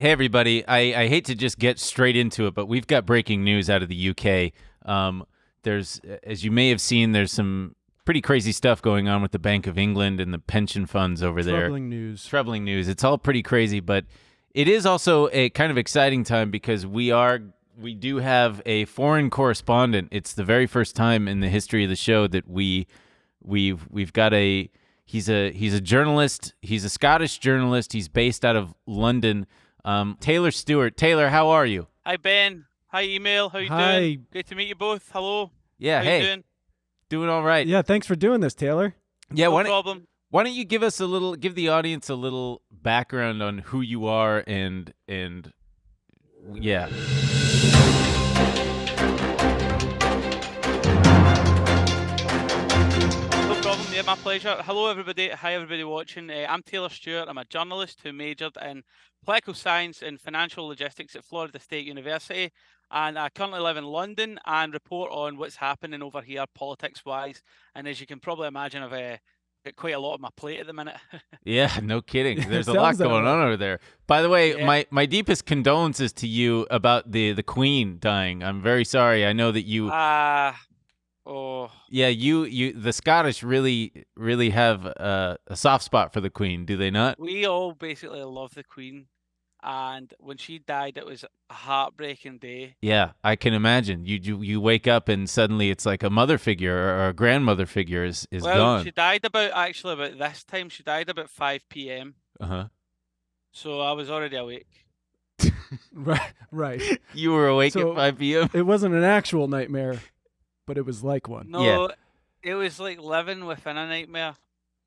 Hey, everybody. I hate to just get straight into it, but we've got breaking news out of the UK. As you may have seen, there's some pretty crazy stuff going on with the Bank of England and the pension funds over there. Troubling news. Troubling news. It's all pretty crazy, but it is also a kind of exciting time because we do have a foreign correspondent. It's the very first time in the history of the show that we've got a he's a journalist. He's a Scottish journalist. He's based out of London. Taylor Stewart. Taylor, how are you? Hi, Ben. Hi, Email. How you Hi. doing? Great to meet you both. Hello. Yeah, How you doing? Doing all right. Yeah, thanks for doing this, Taylor. Yeah, No problem. Why don't you give the audience a little background on who you are and yeah. No problem. Yeah, my pleasure. Hello, everybody. Hi, everybody watching. I'm Taylor Stewart. I'm a journalist who majored in political science and financial logistics at Florida State University. And I currently live in London and report on what's happening over here politics-wise. And as you can probably imagine, I've got quite a lot on my plate at the minute. Yeah, no kidding. There's a Sounds lot that going way. on over there. By the way, Yeah. my deepest condolences to you about the Queen dying. I'm very sorry. I know that you Oh. Yeah, you the Scottish really have a soft spot for the Queen, do they not? We all basically love the Queen. And when she died, it was a heartbreaking day. Yeah, I can imagine. You wake up and suddenly it's like a mother figure or a grandmother figure is Well, gone. she died about this time. She died about 5 p.m. Uh-huh. So I was already awake. Right. You were awake So- at 5 p.m.? It wasn't an actual nightmare, but it was like one. No, it was like living within a nightmare.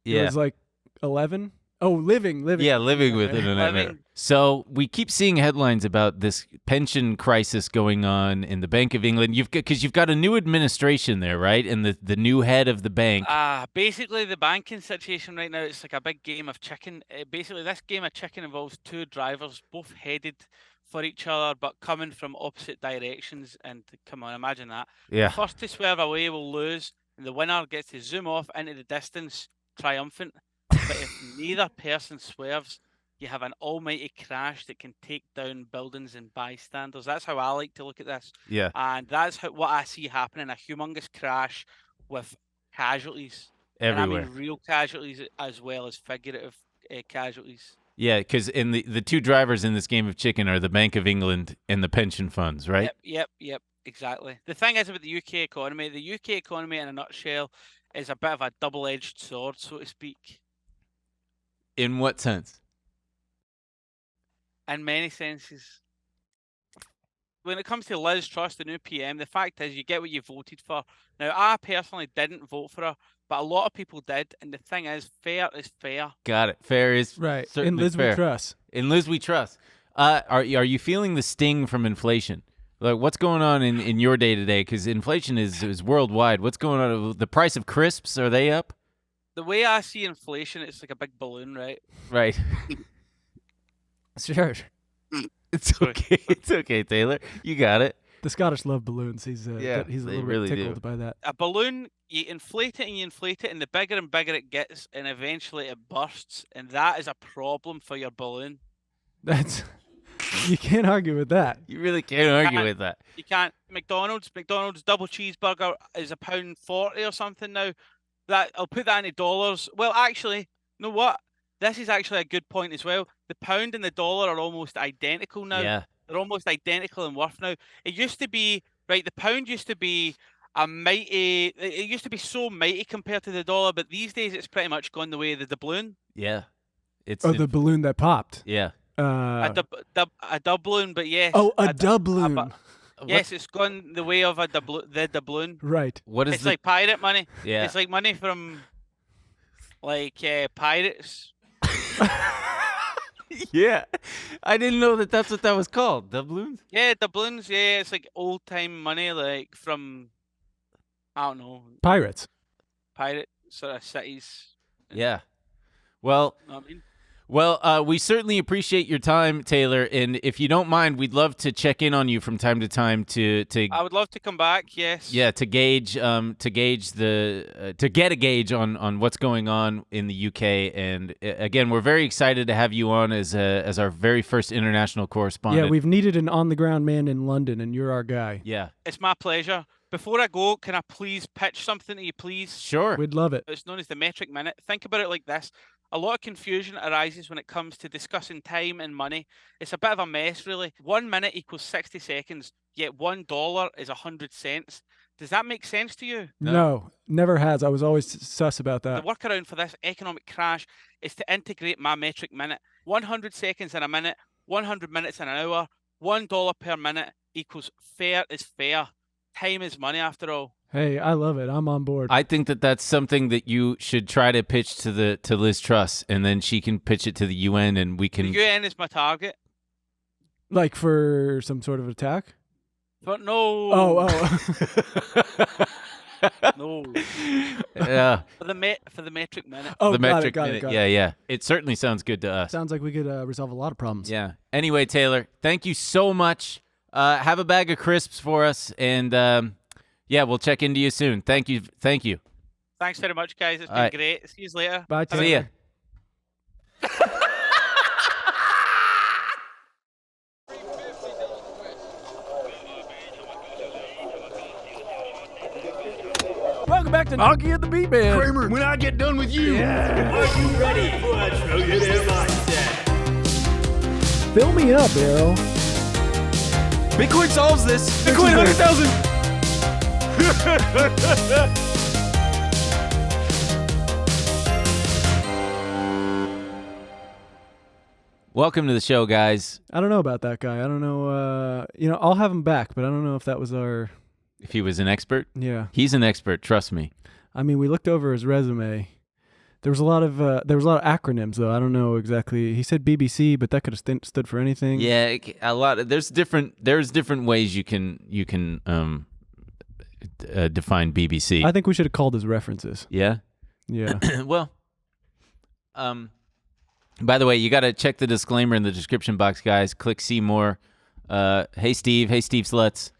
It Yeah. was like 11. Oh, living. Yeah, living Okay. within a nightmare. Living. So we keep seeing headlines about this pension crisis going on in the Bank of England. Because you've got a new administration there, right? And the new head of the bank. Basically, the banking situation right now, it's like a big game of chicken. Basically, this game of chicken involves two drivers, both headed for each other, but coming from opposite directions. And come on, imagine that. Yeah. The first to swerve away will lose, and the winner gets to zoom off into the distance, triumphant. But if neither person swerves, you have an almighty crash that can take down buildings and bystanders. That's how I like to look at this. Yeah. And that's what I see happening, a humongous crash with casualties. Everywhere. And I mean real casualties as well as figurative casualties. Yeah, because in the two drivers in this game of chicken are the Bank of England and the pension funds, right? Yep, exactly. The thing is about the UK economy in a nutshell is a bit of a double-edged sword, so to speak. In what sense? In many senses. When it comes to Liz Truss, the new PM, the fact is you get what you voted for. Now, I personally didn't vote for her, but a lot of people did. And the thing is, fair is fair. Got it. Fair is Right. In certainly Liz fair. we trust. In Liz we trust. Are you feeling the sting from inflation? Like, what's going on in your day to day? Because inflation is worldwide. What's going on? The price of crisps, are they up? The way I see inflation, it's like a big balloon, right? Right. Sure. It's okay. It's okay, Taylor. You got it. The Scottish love balloons. He's Yeah, he's a they little really bit do. tickled by that. A balloon, you inflate it and you inflate it, and the bigger and bigger it gets, and eventually it bursts. And that is a problem for your balloon. That's you can't argue with that. You really can't argue with that. You can't. McDonald's double cheeseburger is £1.40 or something now. That I'll put that into dollars. Well, actually, you know what? This is actually a good point as well. The pound and the dollar are almost identical now. Yeah. They're almost identical in worth now. It used to be, right, the pound used to be it used to be so mighty compared to the dollar, but these days it's pretty much gone the way of the doubloon. Yeah. It's Oh, the balloon that popped. yeah. A doubloon, but yes. Oh, a doubloon. Yes, it's gone the way of the doubloon. Right. What is It's like pirate money. Yeah. It's like money from like pirates. Yeah. I didn't know that that's what that was called. Doubloons? Yeah, doubloons. Yeah, it's like old time money, like from I don't know, Pirates. pirate sort of cities. Yeah. Well, Know what I mean? Well, we certainly appreciate your time, Taylor, and if you don't mind, we'd love to check in on you from time to time to I would love to come back. Yes. yeah, to gauge to get a gauge on what's going on in the UK. And again, we're very excited to have you on as our very first international correspondent. Yeah, we've needed an on-the-ground man in London, and you're our guy. Yeah, It's my pleasure. Before I go, can I please pitch something to you, please? sure. We'd love it. It's known as the metric minute. Think about it like this. A lot of confusion arises when it comes to discussing time and money. It's a bit of a mess, really. 1 minute equals 60 seconds, yet $1 is 100 cents. Does that make sense to you? No, never has. I was always sus about that. The workaround for this economic crash is to integrate my metric minute. 100 seconds in a minute, 100 minutes in an hour, $1 per minute equals fair is fair. Time is money, after all. Hey, I love it. I'm on board. I think that that's something that you should try to pitch to Liz Truss, and then she can pitch it to the UN, and we can. The UN is my target. Like for some sort of attack? But no. Oh. No. Yeah. For the metric minute. Oh, The got metric it, got minute. it, got Yeah, it. yeah. It certainly sounds good to us. Sounds like we could resolve a lot of problems. Yeah. Anyway, Taylor, thank you so much. Have a bag of crisps for us, and yeah, we'll check into you soon. Thank you. Thank you. Thanks very much, guys. It's been All right. great. See you later. Bye, Taylor. See ya. Welcome back to Honky and the Beat Man. Kramer, when I get done with you, are you ready for a trillionaire mindset? Fill me up, Arrow. Bitcoin solves this. Bitcoin 100,000. Welcome to the show, guys. I don't know about that guy. I don't know. I'll have him back, but I don't know if that was our. If he was an expert, Yeah. he's an expert. Trust me. I mean, we looked over his resume. There was a lot of acronyms, though. I don't know exactly. He said BBC, but that could have stood for anything. Yeah, a lot. There's different ways you can define BBC. I think we should have called his references. Yeah. Yeah. Well, by the way, you got to check the disclaimer in the description box, guys. Click see more. Hey, Steve. Hey, Steve Sluts.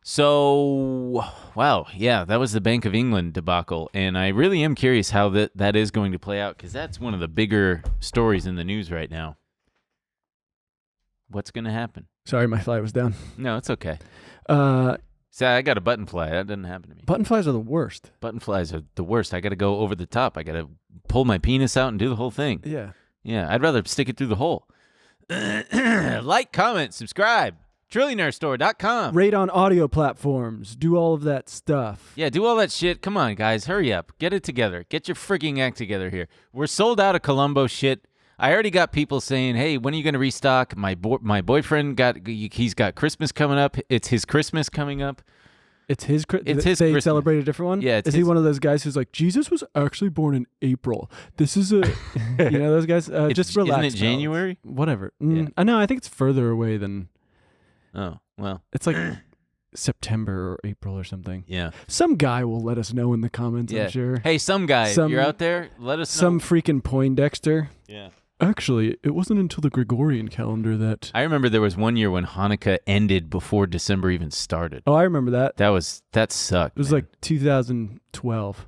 So, wow, yeah, that was the Bank of England debacle, and I really am curious how that is going to play out, because that's one of the bigger stories in the news right now. What's going to happen? Sorry, my fly was down. No, it's okay. Uh, See, I got a button fly. That doesn't happen to me. button flies are the worst. Button flies are the worst. I got to go over the top. I got to pull my penis out and do the whole thing. Yeah. Yeah, I'd rather stick it through the hole. Like, comment, subscribe. TrillionaireStore.com. Rate on audio platforms. Do all of that stuff. Yeah, do all that shit. Come on, guys. Hurry up. Get it together. Get your freaking act together here. We're sold out of Columbo shit. I already got people saying, hey, when are you going to restock? My boyfriend he's got Christmas coming up. It's his Christmas coming up. It's his. It's his They Christmas. celebrate a different one. Yeah, it's Is he his- one of those guys who's like, Jesus was actually born in April? This is a, those guys. Just relax. Isn't it fellas. January? Whatever. Yeah. I know. I think it's further away than. Oh, well, It's like September or April or something. yeah. Some guy will let us know in the comments. Yeah. I'm sure. Hey, some guy, Some- if you're out there, let us Some know. freaking Poindexter. Yeah. Actually, it wasn't until the Gregorian calendar that. I remember there was one year when Hanukkah ended before December even started. Oh, I remember that. That sucked. It was man. like 2012.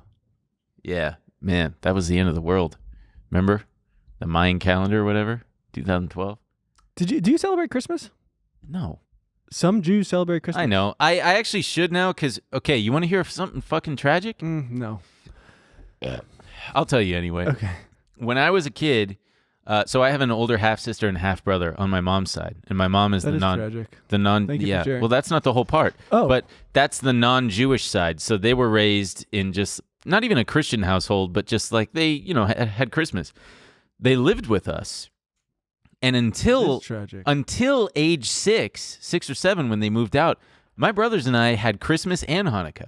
Yeah, man, that was the end of the world. Remember? The Mayan calendar or whatever? 2012? Do you celebrate Christmas? No. Some Jews celebrate Christmas. I know. I actually should now because, okay, you want to hear something fucking tragic? No. I'll tell you anyway. Okay. When I was a kid, so I have an older half-sister and half-brother on my mom's side. And my mom is That the is non... tragic. The non... Thank you for yeah. sharing. Well, that's not the whole part. Oh. But that's the non-Jewish side. So they were raised in just... Not even a Christian household, but just like they, had Christmas. They lived with us. And That's tragic. until age 6 or 7, when they moved out, my brothers and I had Christmas and Hanukkah.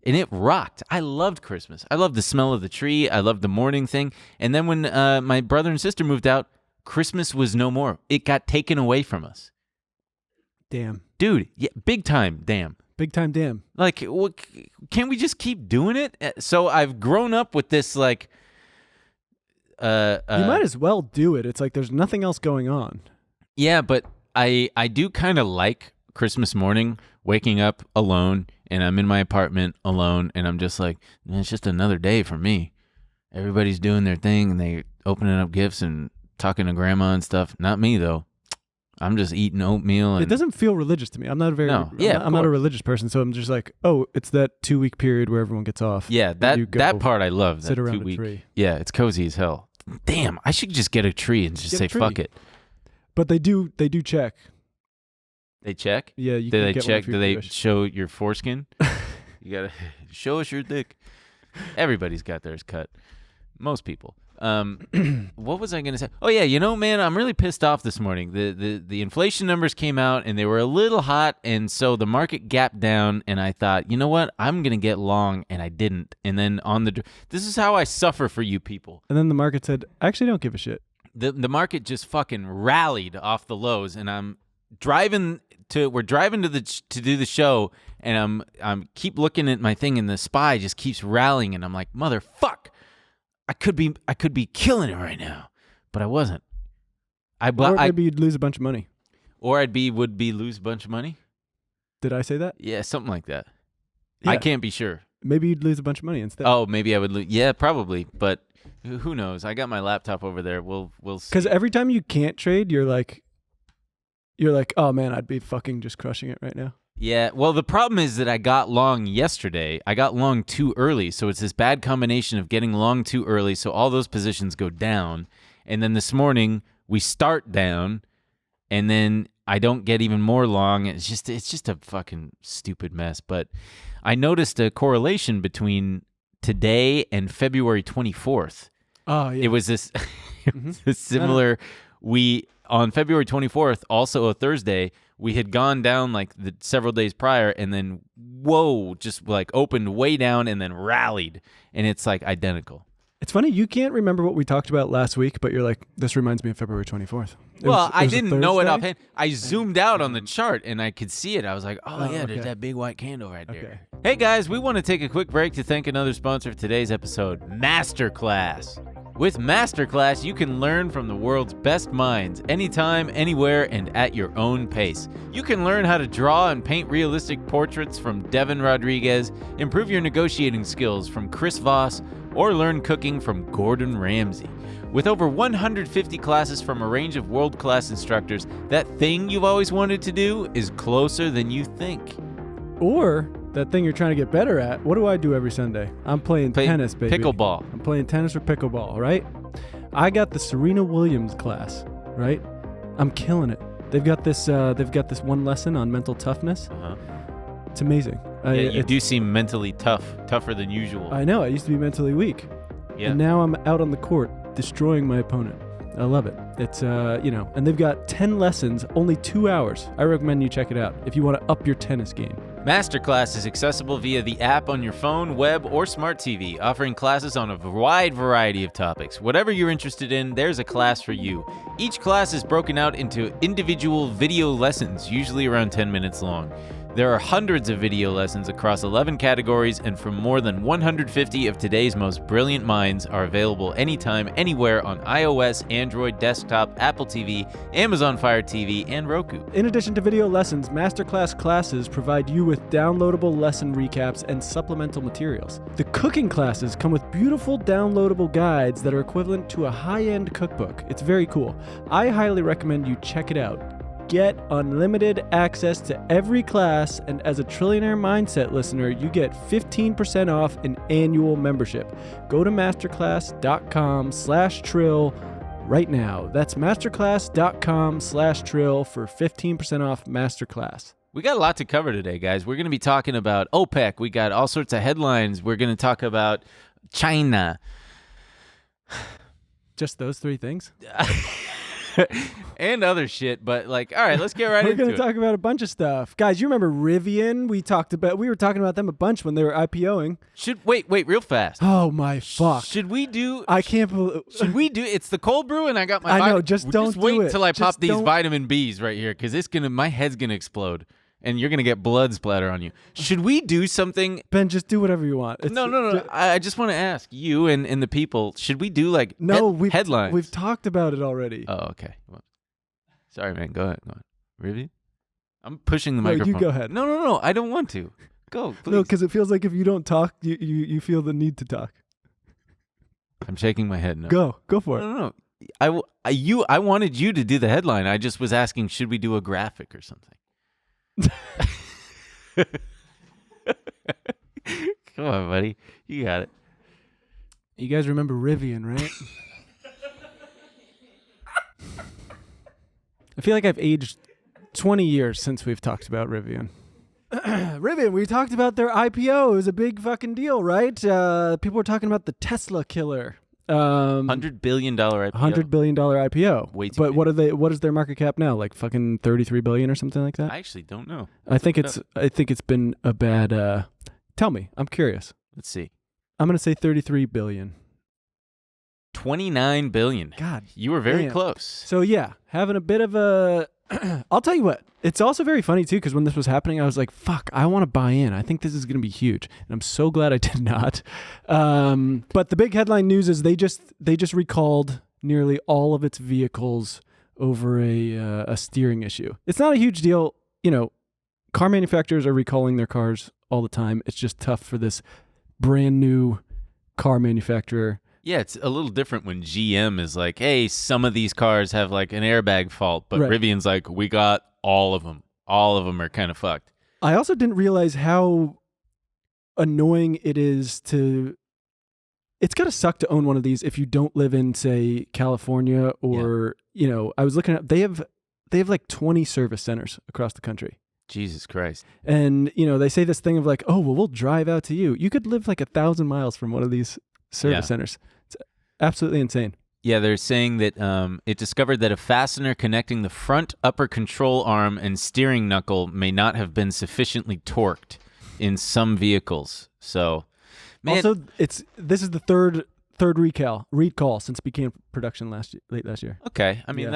And it rocked. I loved Christmas. I loved the smell of the tree. I loved the morning thing. And then when my brother and sister moved out, Christmas was no more. It got taken away from us. Damn. Dude, yeah, big time, damn. Big time damn. Like, can't we just keep doing it? So I've grown up with this, like, You might as well do it. It's like there's nothing else going on. Yeah, but I do kind of like Christmas morning, waking up alone, and I'm in my apartment alone, and I'm just like, it's just another day for me. Everybody's doing their thing, and they opening up gifts and talking to grandma and stuff. Not me, though. I'm just eating oatmeal. And it doesn't feel religious to me. I'm not a very. No. Yeah, I'm not a religious person, so I'm just like, oh, it's that 2-week period where everyone gets off. Yeah, that part I love. Sit that around 2 week. a tree. Yeah, it's cozy as hell. Damn, I should just get a tree and just say fuck it. But they do check. They check? Yeah, you do can they get check? one Do they show your foreskin? You gotta show us your dick. Everybody's got theirs cut. Most people. What was I gonna say? Oh yeah, man, I'm really pissed off this morning. The inflation numbers came out and they were a little hot, and so the market gapped down. And I thought, you know what? I'm gonna get long, and I didn't. And then this is how I suffer for you people. And then the market said, I actually don't give a shit. The market just fucking rallied off the lows, and I'm driving to do the show, and I'm keep looking at my thing, and the SPY just keeps rallying, and I'm like, motherfuck. I could be killing it right now, but I wasn't. Maybe you'd lose a bunch of money. Or would be lose a bunch of money. Did I say that? Yeah, something like that. Yeah. I can't be sure. Maybe you'd lose a bunch of money instead. Oh, maybe I would lose. Yeah, probably, but who knows? I got my laptop over there. We'll see. Because every time you can't trade, you're like, oh man, I'd be fucking just crushing it right now. Yeah, well, the problem is that I got long yesterday. I got long too early, so it's this bad combination of getting long too early, so all those positions go down, and then this morning we start down, and then I don't get even more long. It's just a fucking stupid mess. But I noticed a correlation between today and February 24th. Oh yeah, it was this similar. On February 24th, also a Thursday, we had gone down like several days prior, and then just like opened way down and then rallied, and it's like identical. It's funny, you can't remember what we talked about last week, but you're like, this reminds me of February 24th. I didn't know it offhand. I zoomed out on the chart and I could see it. I was like, there's that big white candle right there. Okay. Hey guys, we want to take a quick break to thank another sponsor of today's episode, Masterclass. With Masterclass, you can learn from the world's best minds anytime, anywhere, and at your own pace. You can learn how to draw and paint realistic portraits from Devin Rodriguez, improve your negotiating skills from Chris Voss, or learn cooking from Gordon Ramsay. With over 150 classes from a range of world-class instructors, that thing you've always wanted to do is closer than you think. Or that thing you're trying to get better at. What do I do every Sunday? I'm playing tennis, baby. Pickleball. I'm playing tennis or pickleball, right? I got the Serena Williams class, right? I'm killing it. They've got this one lesson on mental toughness. Uh-huh. It's amazing. Yeah, you do seem mentally tougher than usual. I know. I used to be mentally weak. Yeah. And now I'm out on the court destroying my opponent. I love it. It's, and they've got 10 lessons, only 2 hours. I recommend you check it out if you want to up your tennis game. Masterclass is accessible via the app on your phone, web, or smart TV, offering classes on a wide variety of topics. Whatever you're interested in, there's a class for you. Each class is broken out into individual video lessons, usually around 10 minutes long. There are hundreds of video lessons across 11 categories, and from more than 150 of today's most brilliant minds are available anytime, anywhere on iOS, Android, desktop, Apple TV, Amazon Fire TV, and Roku. In addition to video lessons, Masterclass classes provide you with downloadable lesson recaps and supplemental materials. The cooking classes come with beautiful downloadable guides that are equivalent to a high-end cookbook. It's very cool. I highly recommend you check it out. Get unlimited access to every class, and as a Trillionaire Mindset listener, you get 15% off an annual membership. Go to masterclass.com/Trill right now. That's masterclass.com/Trill for 15% off Masterclass. We got a lot to cover today, guys. We're going to be talking about OPEC. We got all sorts of headlines. We're going to talk about China. Just those three things? And other shit, but all right, let's get right into it. We're going to talk about a bunch of stuff. Guys, you remember Rivian? We were talking about them a bunch when they were IPOing. Wait, real fast. Oh my fuck. Should we do it's the cold brew, and I got my I know, just don't wait do it. until I Just pop these don't. vitamin Bs right here, because my head's going to explode. and you're gonna get blood splatter on you. Should we do something? Ben, just do whatever you want. No. I just want to ask you and the people. Should we do like headlines? We've talked about it already. Oh, okay. Well, sorry, man. Go ahead. Rivian? I'm pushing the microphone. You go ahead. No. I don't want to. Go, please. No, because it feels like if you don't talk, you feel the need to talk. I'm shaking my head. No. Go for it. No. I wanted you to do the headline. I just was asking, should we do a graphic or something? Come on, buddy. You got it. You guys remember Rivian, right? I feel like I've aged 20 years since we've talked about Rivian. Rivian, we talked about their IPO. It was a big fucking deal, right? People were talking about the Tesla killer. $100 billion IPO. $100 billion IPO. Way too but big. what is their market cap now? Like fucking 33 billion or something like that? I actually don't know. I think it's been a bad tell me. I'm curious. Let's see. I'm going to say 33 billion. 29 billion. God. You were very damn. close. So yeah, having a bit of a I'll tell you what. It's also very funny too, because when this was happening, I was like, "Fuck, I want to buy in. I think this is going to be huge," and I'm so glad I did not. But the big headline news is they just recalled nearly all of its vehicles over a steering issue. It's not a huge deal, you know. Car manufacturers are recalling their cars all the time. It's just tough for this brand new car manufacturer. Yeah, it's a little different when GM is like, hey, some of these cars have like an airbag fault, but right. Rivian's like, we got all of them. All of them are kind of fucked. I also didn't realize how annoying it is to... It's got to suck to own one of these if you don't live in, say, California or, you know, I was looking at... They have like 20 service centers across the country. Jesus Christ. And, you know, they say this thing of like, oh, well, we'll drive out to you. You could live like 1,000 miles from one of these service centers. It's absolutely insane. Yeah, they're saying that it discovered that a fastener connecting the front upper control arm and steering knuckle may not have been sufficiently torqued in some vehicles. So, man, also, this is the third recall since it became production late last year. Okay, I mean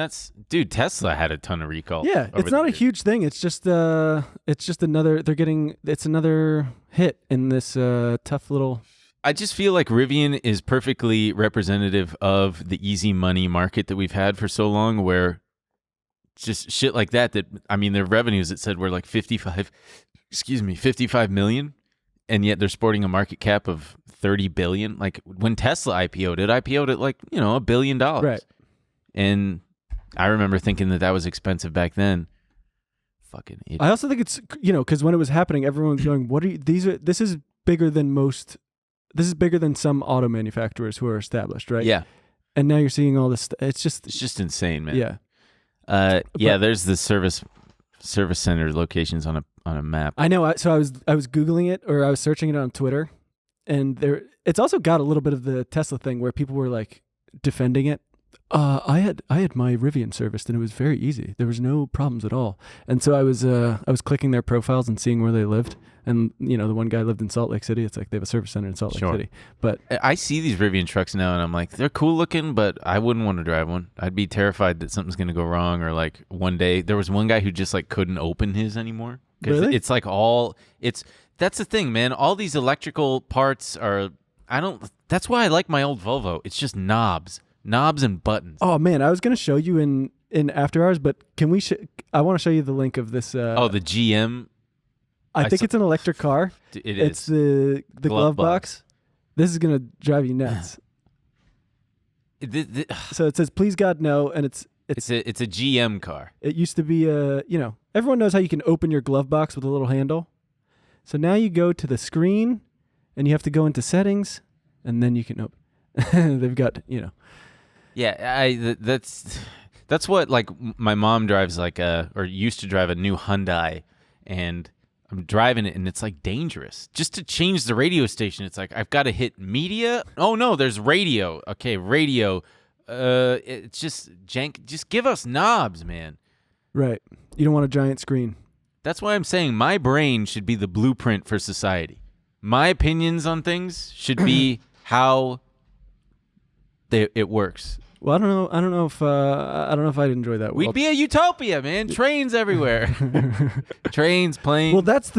Tesla had a ton of recalls. Yeah, it's not a huge thing. It's just another. It's another hit in this tough little. I just feel like Rivian is perfectly representative of the easy money market that we've had for so long, where just shit like that, I mean, their revenues, it said, were like 55 million, and yet they're sporting a market cap of 30 billion. Like when Tesla IPO'd it at like, you know, $1 billion. Right. And I remember thinking that was expensive back then. Fucking idiot. I also think it's, you know, because when it was happening, everyone was going, this is bigger than some auto manufacturers who are established, right? Yeah. And now you're seeing all this. It's just insane, man. Yeah. There's the service center locations on a map. I know. So I was Googling it, or I was searching it on Twitter, and it's also got a little bit of the Tesla thing where people were like defending it. I had my Rivian serviced and it was very easy. There was no problems at all. And so I was clicking their profiles and seeing where they lived. And you know, the one guy lived in Salt Lake City. It's like they have a service center in Salt Lake City. But I see these Rivian trucks now and I'm like, they're cool looking, but I wouldn't want to drive one. I'd be terrified that something's going to go wrong, or like one day there was one guy who just like couldn't open his anymore. Really? It's like that's the thing, man. All these electrical parts that's why I like my old Volvo. It's just knobs and buttons. Oh man, I was going to show you in after hours, but can we I want to show you the link of this the GM. I think it's an electric car. It is. It's the glove box. This is going to drive you nuts. So it says please God no, and it's a GM car. It used to be everyone knows how you can open your glove box with a little handle. So now you go to the screen and you have to go into settings and then you can open. They've got, Yeah, that's what, like, my mom drives or used to drive a new Hyundai, and I'm driving it and it's like dangerous. Just to change the radio station, it's like I've got to hit media. Oh no, there's radio. Okay, radio. It's just jank. Just give us knobs, man. Right. You don't want a giant screen. That's why I'm saying my brain should be the blueprint for society. My opinions on things should be how it works. Well, I don't know if I'd enjoy that. We'd be a utopia, man. Trains everywhere. Trains, planes. Well, there's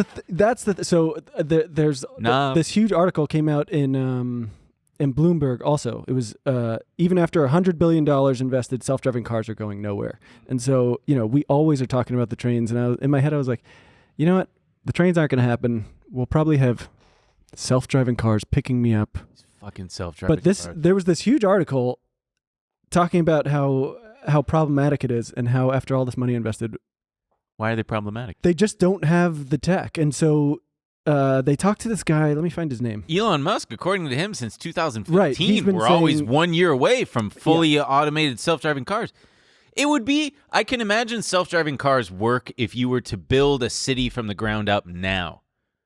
this huge article came out in Bloomberg also. It was even after $100 billion invested, self-driving cars are going nowhere. And so, we always are talking about the trains. And in my head, I was like, you know what? The trains aren't going to happen. We'll probably have self-driving cars picking me up. Fucking self-driving cars. There was this huge article talking about how problematic it is and how after all this money invested. Why are they problematic? They just don't have the tech. And so they talked to this guy. Let me find his name. Elon Musk, according to him, since 2015, right, we're always 1 year away from fully automated self-driving cars. It would be, I can imagine self-driving cars work if you were to build a city from the ground up now.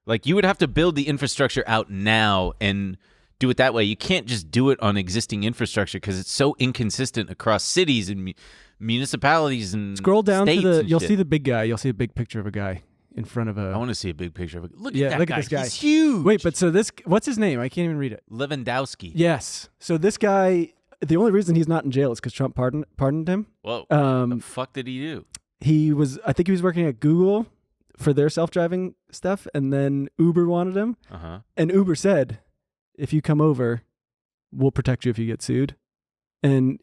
Like, you would have to build the infrastructure out now and do it that way. You can't just do it on existing infrastructure because it's so inconsistent across cities and municipalities and scroll down states to you'll shit. see the big guy. You'll see a big picture of a guy in front of a. I want to see a big picture of it. Look at this guy. guy. He's huge. Wait, but so what's his name? I can't even read it. Lewandowski. Yes. So this guy, the only reason he's not in jail is because Trump pardoned him. Whoa. What the fuck did he do? I think he was working at Google for their self-driving stuff, and then Uber wanted him. Uh-huh. And Uber said, if you come over, we'll protect you if you get sued. And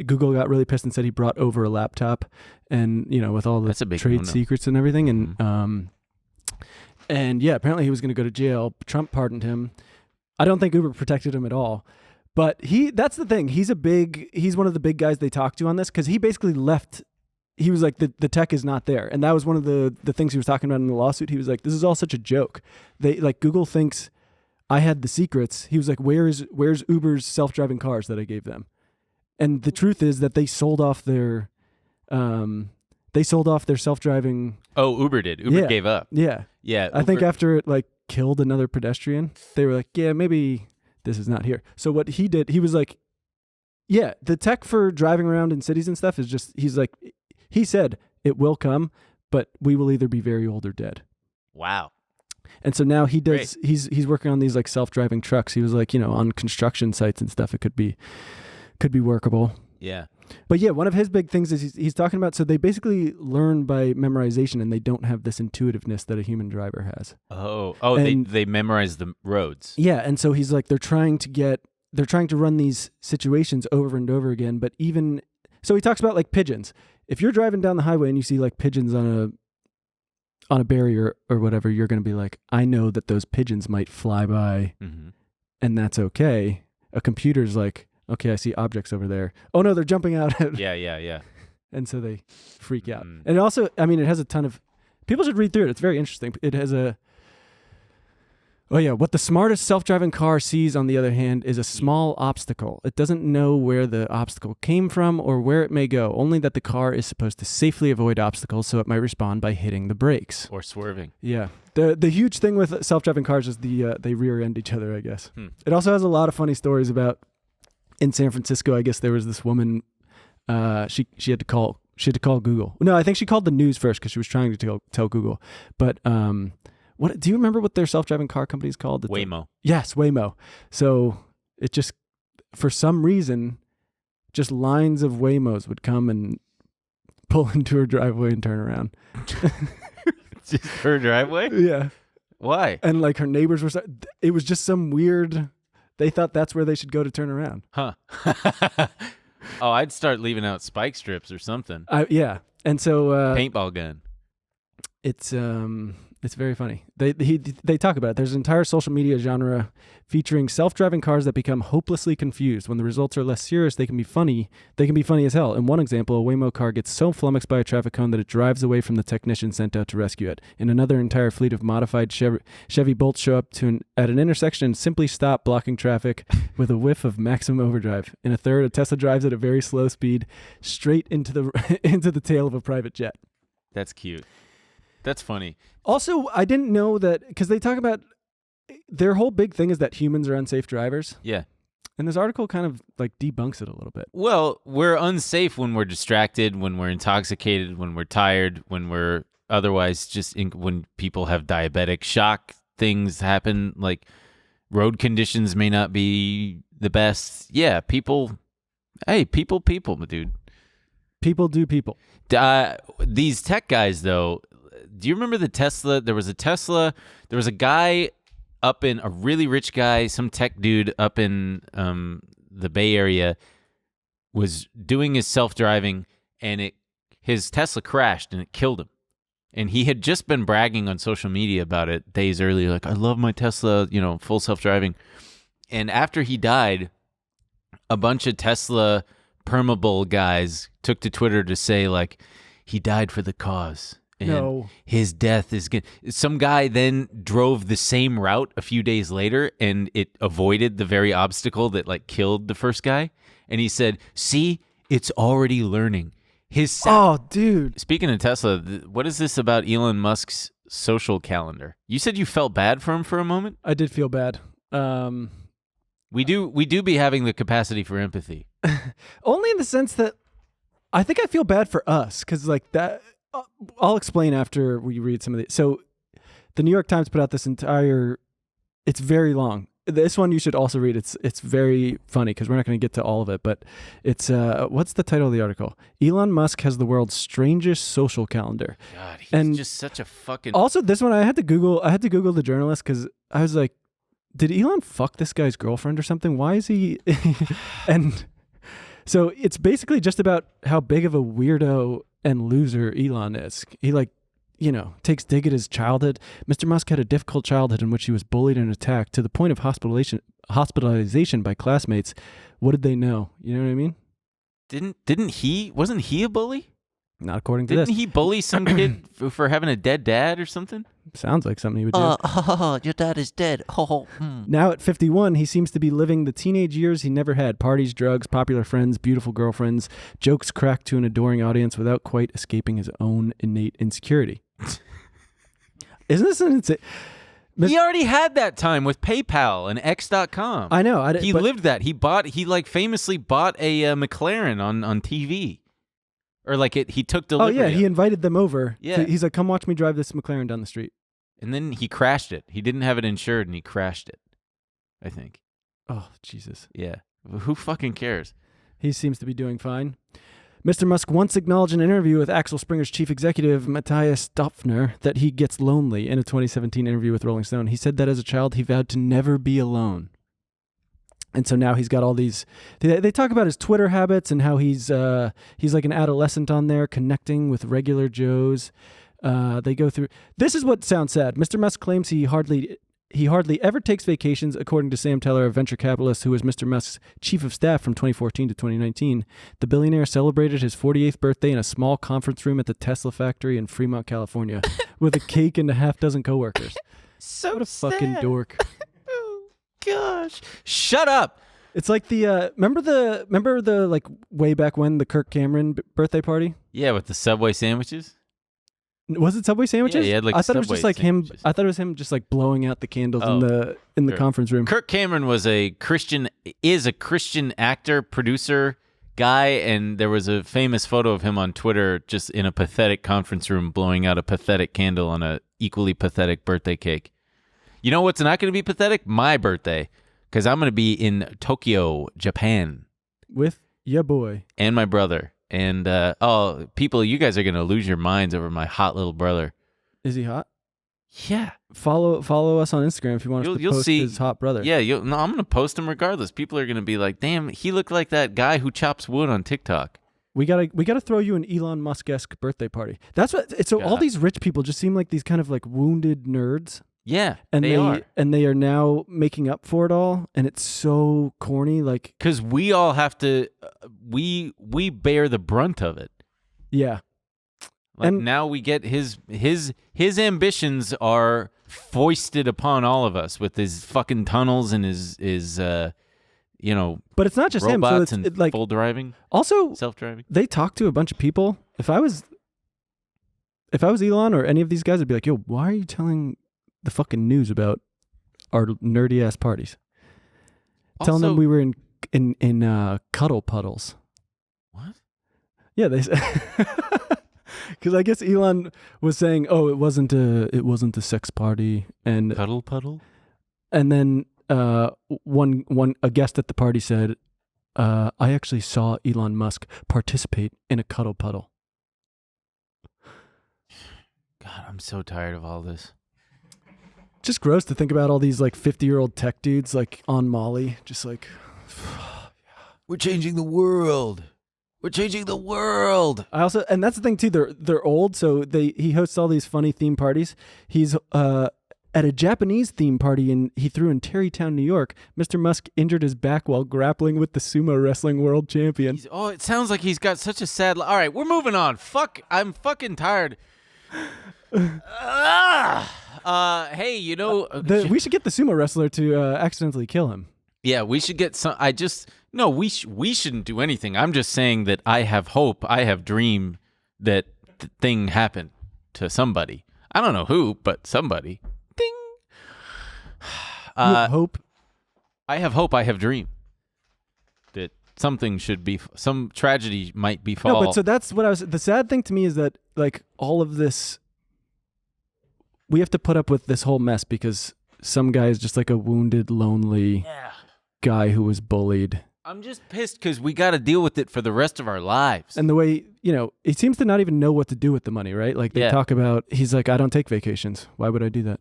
Google got really pissed and said he brought over a laptop, and with all the trade secrets and everything, and apparently he was going to go to jail. Trump pardoned him. I don't think Uber protected him at all, but that's the thing. He's one of the big guys they talked to on this because he basically left. He was like, the tech is not there, and that was one of the things he was talking about in the lawsuit. He was like, this is all such a joke. Google thinks I had the secrets. He was like, where's Uber's self-driving cars that I gave them? And the truth is that they sold off their self-driving. Oh, Uber did. Uber gave up. Yeah. Yeah. I think after it killed another pedestrian, they were like, yeah, maybe this is not here. So what he did, he was like, yeah, the tech for driving around in cities and stuff is just, he said it will come, but we will either be very old or dead. Wow. And so now he does, he's working on these self-driving trucks. He was on construction sites and stuff, it could be workable. Yeah. But yeah, one of his big things is he's talking about, so they basically learn by memorization and they don't have this intuitiveness that a human driver has. They memorize the roads. Yeah. And so he's like, they're trying to run these situations over and over again. But so he talks about pigeons. If you're driving down the highway and you see pigeons on a barrier or whatever, you're going to be like, I know that those pigeons might fly by and that's okay. A computer's like, okay, I see objects over there. Oh no, they're jumping out. Yeah. And so they freak out. And it also, it has a ton of, people should read through it. It's very interesting. It has what the smartest self-driving car sees, on the other hand, is a small obstacle. It doesn't know where the obstacle came from or where it may go, only that the car is supposed to safely avoid obstacles, so it might respond by hitting the brakes. Or swerving. Yeah. The huge thing with self-driving cars is they rear end each other, I guess. It also has a lot of funny stories about, in San Francisco, I guess there was this woman, she had to call Google. No, I think she called the news first because she was trying to tell Google. But what do you remember what their self-driving car company is called? Waymo. Yes, Waymo. So it just, for some reason, just lines of Waymos would come and pull into her driveway and turn around. Just her driveway? Yeah. Why? And her neighbors were, it was just some weird, they thought that's where they should go to turn around. Huh. Oh, I'd start leaving out spike strips or something. Yeah. And so paintball gun. It's very funny. They talk about it. There's an entire social media genre featuring self-driving cars that become hopelessly confused. When the results are less serious, they can be funny. They can be funny as hell. In one example, a Waymo car gets so flummoxed by a traffic cone that it drives away from the technician sent out to rescue it. In another, entire fleet of modified Chevy Bolts show up at an intersection and simply stop blocking traffic with a whiff of maximum overdrive. In a third, a Tesla drives at a very slow speed straight into the tail of a private jet. That's cute. That's funny. Also, I didn't know that, because they talk about their whole big thing is that humans are unsafe drivers. Yeah. And this article kind of debunks it a little bit. Well, we're unsafe when we're distracted, when we're intoxicated, when we're tired, when we're otherwise when people have diabetic shock, things happen, road conditions may not be the best. Yeah, people Hey, people, dude. People do people. These tech guys, though, do you remember the Tesla? There was a guy a really rich guy, some tech dude up in the Bay Area was doing his self-driving, and his Tesla crashed and it killed him. And he had just been bragging on social media about it days earlier, like, I love my Tesla, full self-driving. And after he died, a bunch of Tesla permabull guys took to Twitter to say, like, he died for the cause. And his death is good. Some guy then drove the same route a few days later, and it avoided the very obstacle that, like, killed the first guy. And he said, see, it's already learning. Dude. Speaking of Tesla, what is this about Elon Musk's social calendar? You said you felt bad for him for a moment? I did feel bad. We do be having the capacity for empathy. Only in the sense that I think I feel bad for us, because like that. I'll explain after we read some of these. So the New York Times put out this it's very long. This one you should also read. It's very funny because we're not going to get to all of it, but it's what's the title of the article? Elon Musk has the world's strangest social calendar. God, he's just such a fucking. Also, this one I had to Google the journalist because I was like, did Elon fuck this guy's girlfriend or something? Why is he? And so it's basically just about how big of a weirdo and loser Elon is. He takes dig at his childhood. Mr. Musk had a difficult childhood in which he was bullied and attacked to the point of hospitalization by classmates. What did they know? You know what I mean? Wasn't he a bully? Not according to this. Didn't he bully some kid for having a dead dad or something? Sounds like something he would do. Your dad is dead. Now at 51, he seems to be living the teenage years he never had. Parties, drugs, popular friends, beautiful girlfriends, jokes cracked to an adoring audience without quite escaping his own innate insecurity. Isn't this an insane? He already had that time with PayPal and X.com. I know. He lived that. He famously bought a McLaren on TV. Or he took delivery. Oh, yeah, he invited them over. Yeah. He's like, come watch me drive this McLaren down the street. And then he crashed it. He didn't have it insured, and he crashed it, I think. Oh, Jesus. Yeah. Who fucking cares? He seems to be doing fine. Mr. Musk once acknowledged in an interview with Axel Springer's chief executive, Matthias Döpfner, that he gets lonely in a 2017 interview with Rolling Stone. He said that as a child, he vowed to never be alone. And so now he's got all these. They talk about his Twitter habits and how he's like an adolescent on there, connecting with regular Joes. They go through. This is what sounds sad. Mr. Musk claims he hardly ever takes vacations, according to Sam Teller, a venture capitalist who was Mr. Musk's chief of staff from 2014 to 2019. The billionaire celebrated his 48th birthday in a small conference room at the Tesla factory in Fremont, California, with a cake and a half dozen coworkers. So what a sad. fucking dork. Gosh, shut up. It's like the remember the like way back when the Kirk Cameron birthday party? Yeah, with the Subway sandwiches. Was it Subway sandwiches? Yeah, he had like I thought it was Subway just like sandwiches. him. I thought it was him just like blowing out the candles in the Sure. conference room. Kirk Cameron was a Christian actor, producer, guy, and there was a famous photo of him on Twitter just in a pathetic conference room blowing out a pathetic candle on a equally pathetic birthday cake. You know what's not going to be pathetic? My birthday, because I'm going to be in Tokyo, Japan. With ya boy. And my brother. And, people, you guys are going to lose your minds over my hot little brother. Is he hot? Yeah. Follow us on Instagram if you want us to post his hot brother. Yeah, I'm going to post him regardless. People are going to be like, damn, he looked like that guy who chops wood on TikTok. We gotta throw you an Elon Musk-esque birthday party. That's what. So all these rich people just seem like these kind of like wounded nerds. Yeah, and they are. And they are now making up for it all, and it's so corny. Like, because we all have to, we bear the brunt of it. Yeah. Like, and now we get his ambitions are foisted upon all of us with his fucking tunnels and his but it's not just him. So it's like full driving, also self-driving. They talk to a bunch of people. If I was Elon or any of these guys, I'd be like, yo, why are you telling the fucking news about our nerdy ass parties? Telling them we were in cuddle puddles. What? Yeah, they because I guess Elon was saying, oh, it wasn't a sex party and cuddle puddle, and then a guest at the party said, I actually saw Elon Musk participate in a cuddle puddle. God, I'm so tired of all this. Just gross to think about all these like 50-year-old tech dudes like on Molly, just like We're changing the world. We're changing the world. I also, and that's the thing too. They're old, so he hosts all these funny theme parties. He's at a Japanese theme party and he threw in Tarrytown, New York. Mr. Musk injured his back while grappling with the sumo wrestling world champion. It sounds like he's got such a sad. All right, we're moving on. I'm fucking tired. Hey, you know, we should get the sumo wrestler to accidentally kill him. Yeah, we should get some. We shouldn't do anything. I'm just saying that I have hope. I have dream that thing happened to somebody. I don't know who, but somebody. Ding. You have hope. I have hope. I have dream that something should be. Some tragedy might befall. No, but so that's what I was. The sad thing to me is that like all of this, we have to put up with this whole mess because some guy is just like a wounded, lonely guy who was bullied. I'm just pissed because we got to deal with it for the rest of our lives. And the way, he seems to not even know what to do with the money, right? Like they talk about, he's like, I don't take vacations. Why would I do that?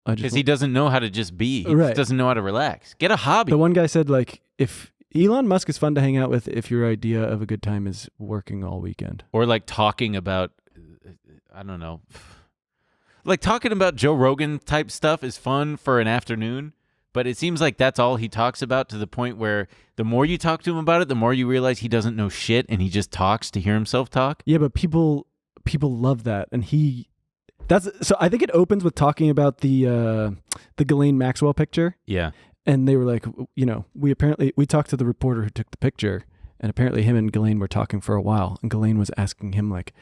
Because he doesn't know how to just be. He Right. just doesn't know how to relax. Get a hobby. The one guy said, like, if Elon Musk is fun to hang out with if your idea of a good time is working all weekend. Or like talking about, I don't know. Like talking about Joe Rogan type stuff is fun for an afternoon. But it seems like that's all he talks about, to the point where the more you talk to him about it, the more you realize he doesn't know shit and he just talks to hear himself talk. Yeah, but people love that, and so I think it opens with talking about the Ghislaine Maxwell picture. Yeah, and they were like, we talked to the reporter who took the picture, and apparently him and Ghislaine were talking for a while, and Ghislaine was asking him like,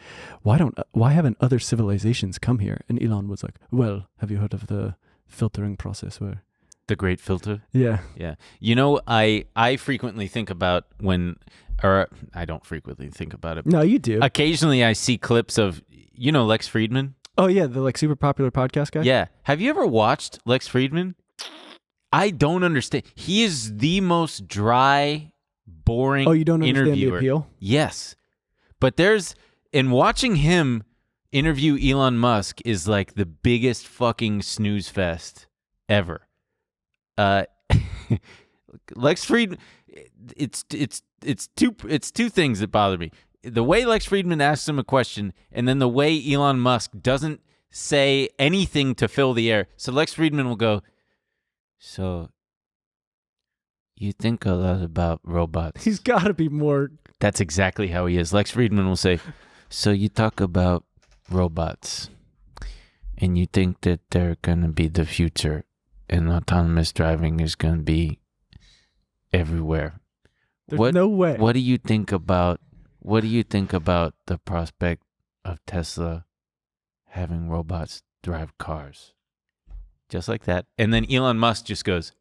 why haven't other civilizations come here? And Elon was like, well, have you heard of the filtering process where? The great filter. Yeah. Yeah. I frequently think about I don't frequently think about it. No, you do. Occasionally I see clips of, Lex Friedman. Oh yeah, the like super popular podcast guy? Yeah. Have you ever watched Lex Friedman? I don't understand. He is the most dry, boring you don't understand interviewer. the appeal? Yes. But in watching him interview Elon Musk is like the biggest fucking snooze fest ever. Lex Friedman, it's two things that bother me. The way Lex Friedman asks him a question, and then the way Elon Musk doesn't say anything to fill the air. So Lex Friedman will go, so you think a lot about robots. He's got to be more. That's exactly how he is. Lex Friedman will say, so you talk about robots and you think that they're going to be the future and autonomous driving is going to be everywhere. There's no way. What do you think about the prospect of Tesla having robots drive cars? Just like that. And then Elon Musk just goes,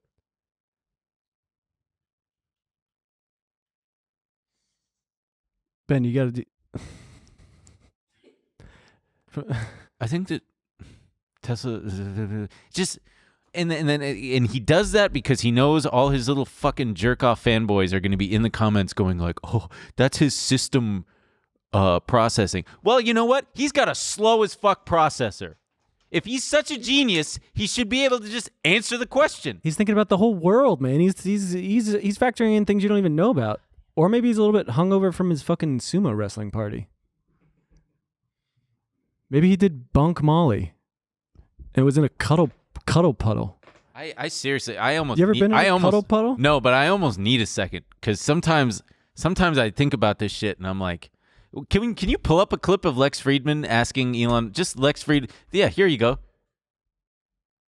Ben, you got to do. I think that Tesla just and he does that because he knows all his little fucking jerk off fanboys are going to be in the comments going like, "Oh, that's his system processing." Well, you know what? He's got a slow as fuck processor. If he's such a genius, he should be able to just answer the question. He's thinking about the whole world, man. He's factoring in things you don't even know about. Or maybe he's a little bit hungover from his fucking sumo wrestling party. Maybe he did bunk Molly. And it was in a cuddle puddle. I seriously, I almost. You ever been in a cuddle puddle? No, but I almost need a second because sometimes I think about this shit and I'm like, can you pull up a clip of Lex Friedman asking Elon? Just Lex Friedman. Yeah, here you go.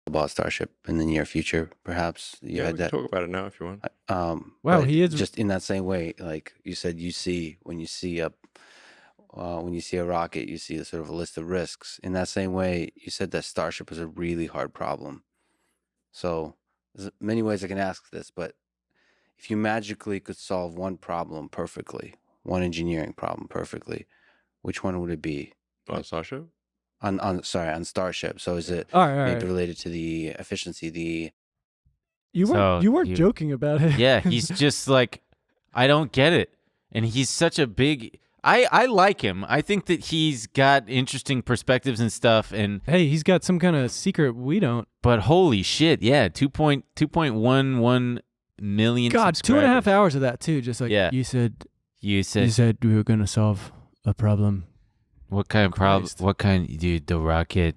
About Starship in the near future, perhaps. You Yeah, had we that. can talk about it now if you want. Wow, but he is just in that same way. Like you said, when you see a rocket, you see a sort of a list of risks. In that same way, you said that Starship is a really hard problem. So there's many ways I can ask this, but if you magically could solve one problem perfectly, one engineering problem perfectly, which one would it be? On Starship? On Starship. So is it all right. maybe related to the efficiency, You weren't joking about it. Yeah, he's just like, I don't get it. And he's such a big. I like him. I think that he's got interesting perspectives and stuff. And Hey, he's got some kind of secret we don't. but holy shit, yeah, 2.11 million. God, 2.5 subscribers. hours of that too. Just like Yeah. you said You said we were gonna solve a problem. what kind of problem? Christ. What kind? Dude, the rocket.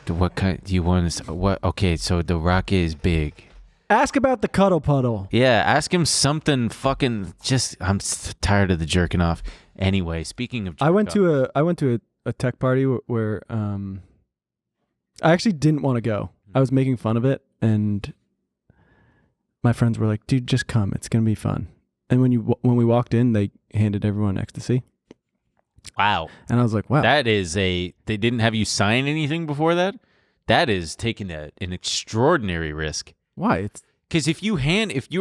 What kind? Do you want to? What? Okay, so the rocket is big. Ask about the cuddle puddle. Yeah, ask him something fucking. Just I'm tired of the jerking off. Anyway, speaking of, I went to a tech party where I actually didn't want to go. I was making fun of it, and my friends were like, "Dude, just come. It's gonna be fun." And when we walked in, they handed everyone ecstasy, Wow, and I was like, "Wow, that is a. They didn't have you sign anything before that. That is taking an extraordinary risk. why?" It's Because if you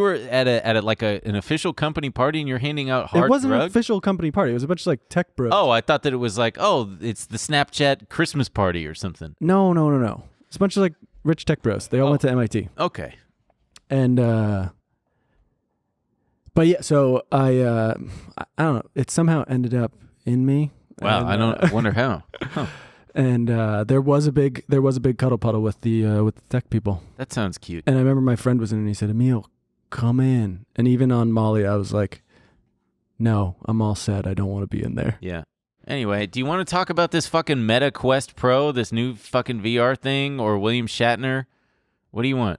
were at an official company party and you're handing out hard it wasn't an drugs. official company party. It was a bunch of like tech bros. Oh, I thought that it was like, it's the Snapchat Christmas party or something. No. It's a bunch of like rich tech bros. They all went to MIT. Okay. And but yeah, so I don't know. It somehow ended up in me. Wow, And, I wonder how. Huh. And there was a big cuddle puddle with the tech people. That sounds cute. And I remember my friend was in and he said, "Emil, come in." And even on Molly, I was like, "No, I'm all set. I don't want to be in there." Yeah. Anyway, do you want to talk about this fucking Meta Quest Pro, this new fucking VR thing, or William Shatner? What do you want?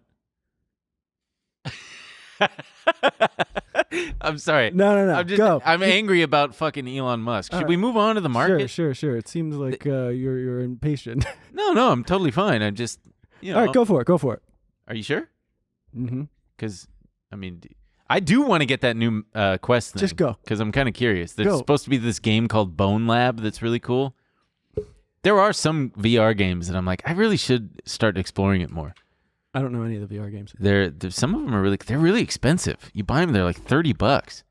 I'm sorry. No. Go. I'm angry about fucking Elon Musk. Should All right. we move on to the market? Sure. It seems like you're impatient. No, I'm totally fine. I'm just, All right, go for it. Are you sure? Mm-hmm. Because, I mean, I do want to get that new Quest thing. Just go. Because I'm kind of curious. There's Go. supposed to be this game called Bone Lab that's really cool. There are some VR games that I'm like, I really should start exploring it more. I don't know any of the VR games. Some of them are they're really expensive. You buy them, they're like $30.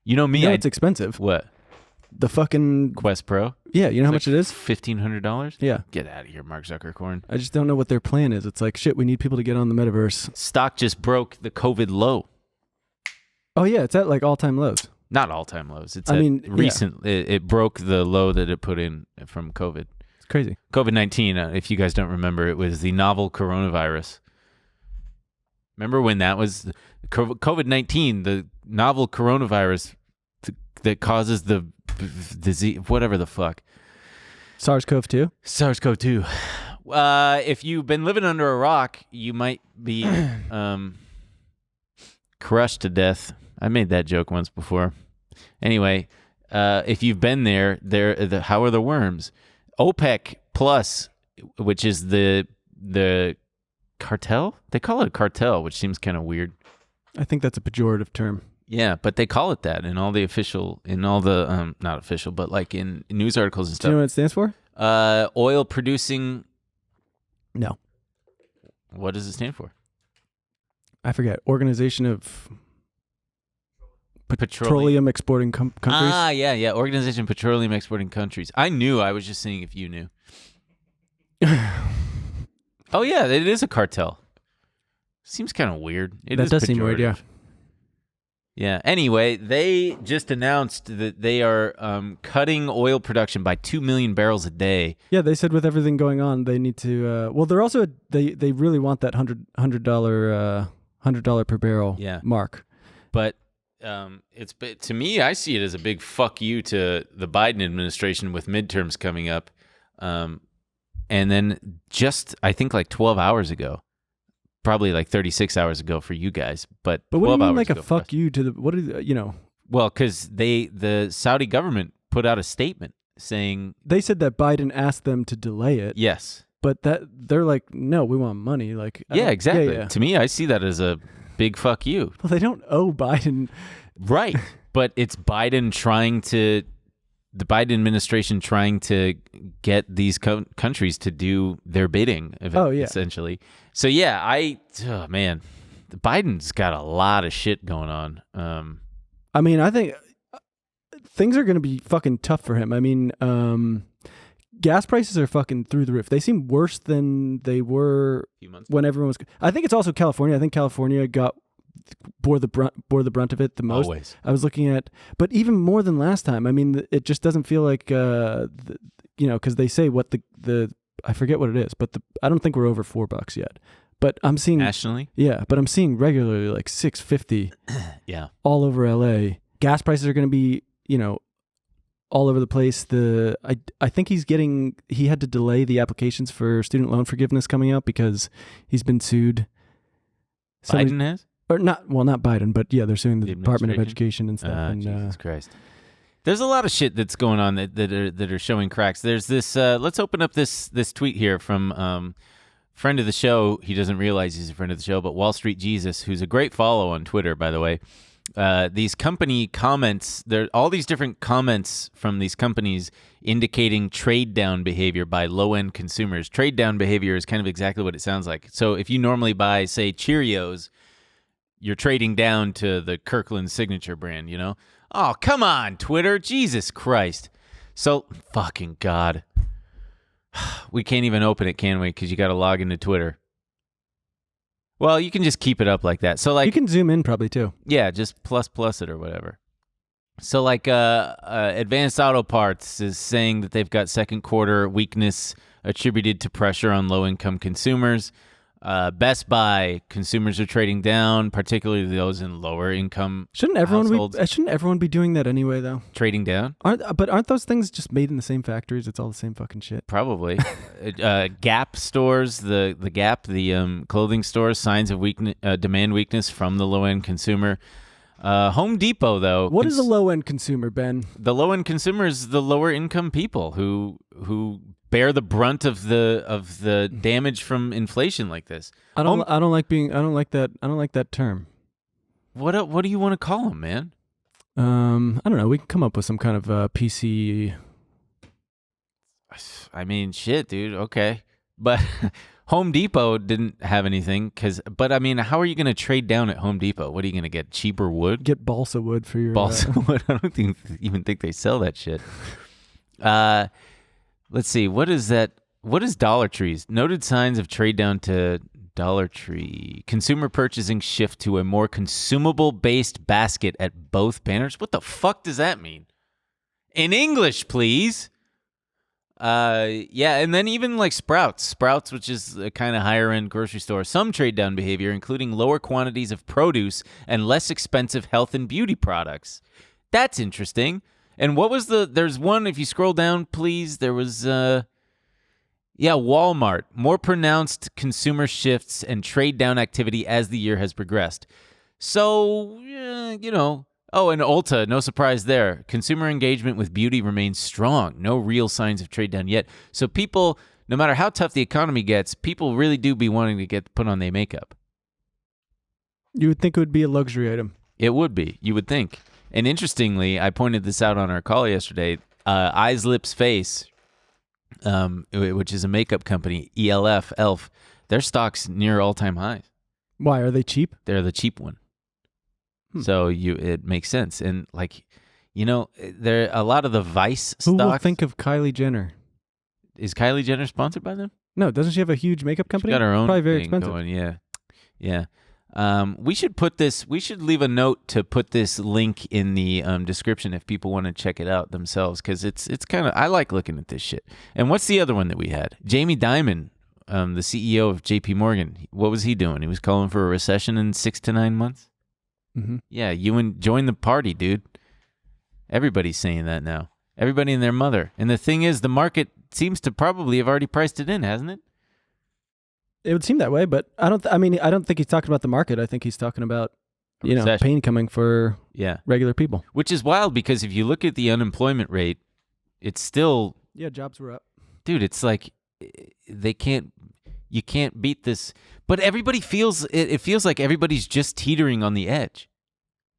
You know me, Yeah, it's expensive. what? The fucking Quest Pro? yeah. You know how much it is? $1,500? Yeah. Get out of here, Mark Zuckercorn. I just don't know what their plan is. It's like shit. We need people to get on the metaverse. Stock just broke the COVID low. Oh yeah, it's at like all-time lows. Not all-time lows. It's I mean, yeah. recent. It broke the low that it put in from COVID. It's crazy. COVID-19, if you guys don't remember, it was the novel coronavirus. Remember when that was COVID-19, the novel coronavirus that causes the disease, whatever the fuck. SARS-CoV-2. SARS-CoV-2. If you've been living under a rock, you might be crushed to death. I made that joke once before. Anyway, if you've been there, how are the worms? OPEC Plus, which is the cartel? They call it a cartel, which seems kind of weird. I think that's a pejorative term. Yeah, but they call it that in all the not official, but like in news articles and Do you know stuff. what it stands for? Oil producing. No, What does it stand for? I forget. Organization of Petroleum Exporting Countries. Ah, yeah. Organization of Petroleum Exporting Countries. I knew. I was just seeing if you knew. Oh, yeah, it is a cartel. Seems kind of weird. It That is does seem weird, yeah. pejorative. Yeah. Anyway, they just announced that they are cutting oil production by 2 million barrels a day. Yeah, they said with everything going on, they need to. Well, they're also they really want that $100 per barrel mark. But to me, I see it as a big fuck you to the Biden administration with midterms coming up. And then just, I think like 12 hours ago, probably like 36 hours ago for you guys, but what do you 12 mean hours like a ago for fuck us. you to the what is Well, because the Saudi government put out a statement saying they said that Biden asked them to delay it. yes. But that they're like, no, we want money. Like Yeah, exactly. Yeah. To me, I see that as a big fuck you. Well, they don't owe Biden. Right. But it's the Biden administration trying to get these countries to do their bidding, essentially. So, yeah, man, Biden's got a lot of shit going on. I mean, I think things are going to be fucking tough for him. I mean, gas prices are fucking through the roof. They seem worse than they were Few months when everyone was. I think it's also California. I think California got bore the brunt of it the most. Always. I was looking at, but even more than last time. I mean, it just doesn't feel like because they say what the I forget what it is, but I don't think we're over $4 yet. But I'm seeing Nationally? Yeah, but I'm seeing regularly like $6.50 Yeah. all over LA. Gas prices are going to be, all over the place. I think he had to delay the applications for student loan forgiveness coming out because he's been sued. Biden has? Or not Biden, but yeah, they're suing the Department of administration? Education and stuff. Jesus Christ. There's a lot of shit that's going on that are showing cracks. There's this. Let's open up this tweet here from friend of the show. He doesn't realize he's a friend of the show, but Wall Street Jesus, who's a great follow on Twitter, by the way. These company comments, there are all these different comments from these companies indicating trade down behavior by low end consumers. Trade down behavior is kind of exactly what it sounds like. So if you normally buy, say, Cheerios, you're trading down to the Kirkland signature brand, Oh, come on, Twitter. Jesus Christ. So, fucking God. We can't even open it, can we? Because you got to log into Twitter. Well, you can just keep it up like that. So, like, you can zoom in probably too. Yeah, just plus it or whatever. So, like, Advanced Auto Parts is saying that they've got second quarter weakness attributed to pressure on low-income consumers. Best Buy, consumers are trading down, particularly those in lower income households. Shouldn't everyone be doing that anyway, though? Trading down? Aren't those things just made in the same factories? It's all the same fucking shit. Probably. Gap stores, the Gap, the clothing stores, signs of demand weakness from the low-end consumer. Home Depot, though. What is a low-end consumer, Ben? The low-end consumer is the lower-income people who bear the brunt of the damage from inflation like this. I don't like that term. What do you want to call them, man? I don't know. We can come up with some kind of PC. I mean, shit, dude. Okay, but Home Depot didn't have anything but I mean, how are you going to trade down at Home Depot? What are you going to get? Cheaper wood? Get balsa wood for your balsa wood. I don't even think they sell that shit. Let's see. What is that? What is Dollar Tree's? Noted signs of trade down to Dollar Tree. Consumer purchasing shift to a more consumable-based basket at both banners. What the fuck does that mean? In English, please. Yeah, and then even like Sprouts, which is a kind of higher-end grocery store. Some trade down behavior, including lower quantities of produce and less expensive health and beauty products. That's interesting. And what was there's one, if you scroll down, please, there was, Walmart. More pronounced consumer shifts and trade down activity as the year has progressed. So, oh, and Ulta, no surprise there. Consumer engagement with beauty remains strong. No real signs of trade down yet. So people, no matter how tough the economy gets, people really do be wanting to put on their makeup. You would think it would be a luxury item. It would be, you would think. And interestingly, I pointed this out on our call yesterday. Eyes, Lips, Face, which is a makeup company, ELF, their stock's near all-time highs. Why? Are they cheap? They're the cheap one. So it makes sense. And there a lot of the Vice stocks. Who will think of Kylie Jenner? Is Kylie Jenner sponsored by them? No, doesn't she have a huge makeup company? She's got her own Probably very thing expensive. going, yeah. We should leave a note to put this link in the description if people want to check it out themselves, because it's kind of, I like looking at this shit. And what's the other one that we had? Jamie Dimon, the CEO of JP Morgan. What was he doing? He was calling for a recession in 6 to 9 months. Mm-hmm. Yeah, join the party, dude. Everybody's saying that now. Everybody and their mother. And the thing is, the market seems to probably have already priced it in, hasn't it? It would seem that way, but I don't think he's talking about the market. I think he's talking about, pain coming for regular people. Which is wild, because if you look at the unemployment rate, it's still... Yeah, jobs were up. Dude, it's like you can't beat this. But everybody feels like everybody's just teetering on the edge.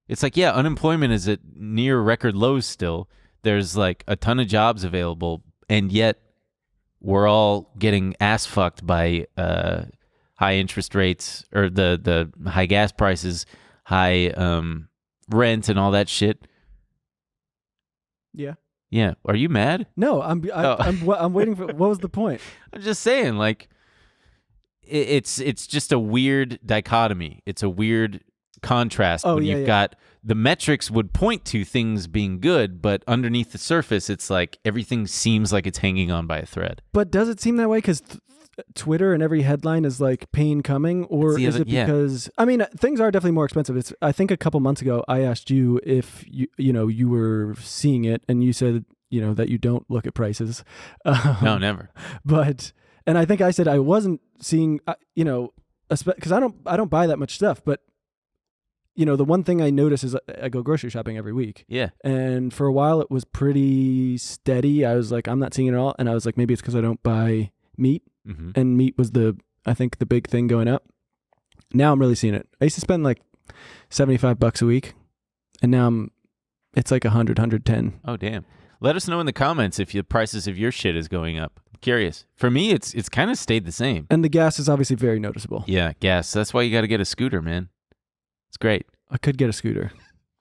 It's like, yeah, unemployment is at near record lows still. There's like a ton of jobs available, and yet we're all getting ass fucked by high interest rates, or the high gas prices, high rent, and all that shit. Yeah. Yeah. Are you mad? No, I'm waiting for. What was the point? I'm just saying, like, it's just a weird dichotomy. It's a weird contrast Oh, when yeah, you've yeah. got the metrics would point to things being good, but underneath the surface, it's like everything seems like it's hanging on by a thread. But does it seem that way? Because Twitter and every headline is like pain coming, or It's the is other- it yeah. because I mean things are definitely more expensive. I think a couple months ago I asked you if you were seeing it, and you said that you don't look at prices. No, never. And I think I said I wasn't seeing because I don't buy that much stuff, but the one thing I notice is I go grocery shopping every week. Yeah. And for a while it was pretty steady. I was like, I'm not seeing it at all. And I was like, maybe it's because I don't buy meat. Mm-hmm. And meat was I think the big thing going up. Now I'm really seeing it. I used to spend like $75 a week, and now it's like 110. Oh, damn. Let us know in the comments if the prices of your shit is going up. I'm curious. For me, it's kind of stayed the same. And the gas is obviously very noticeable. Yeah, gas. That's why you got to get a scooter, man. It's great. I could get a scooter,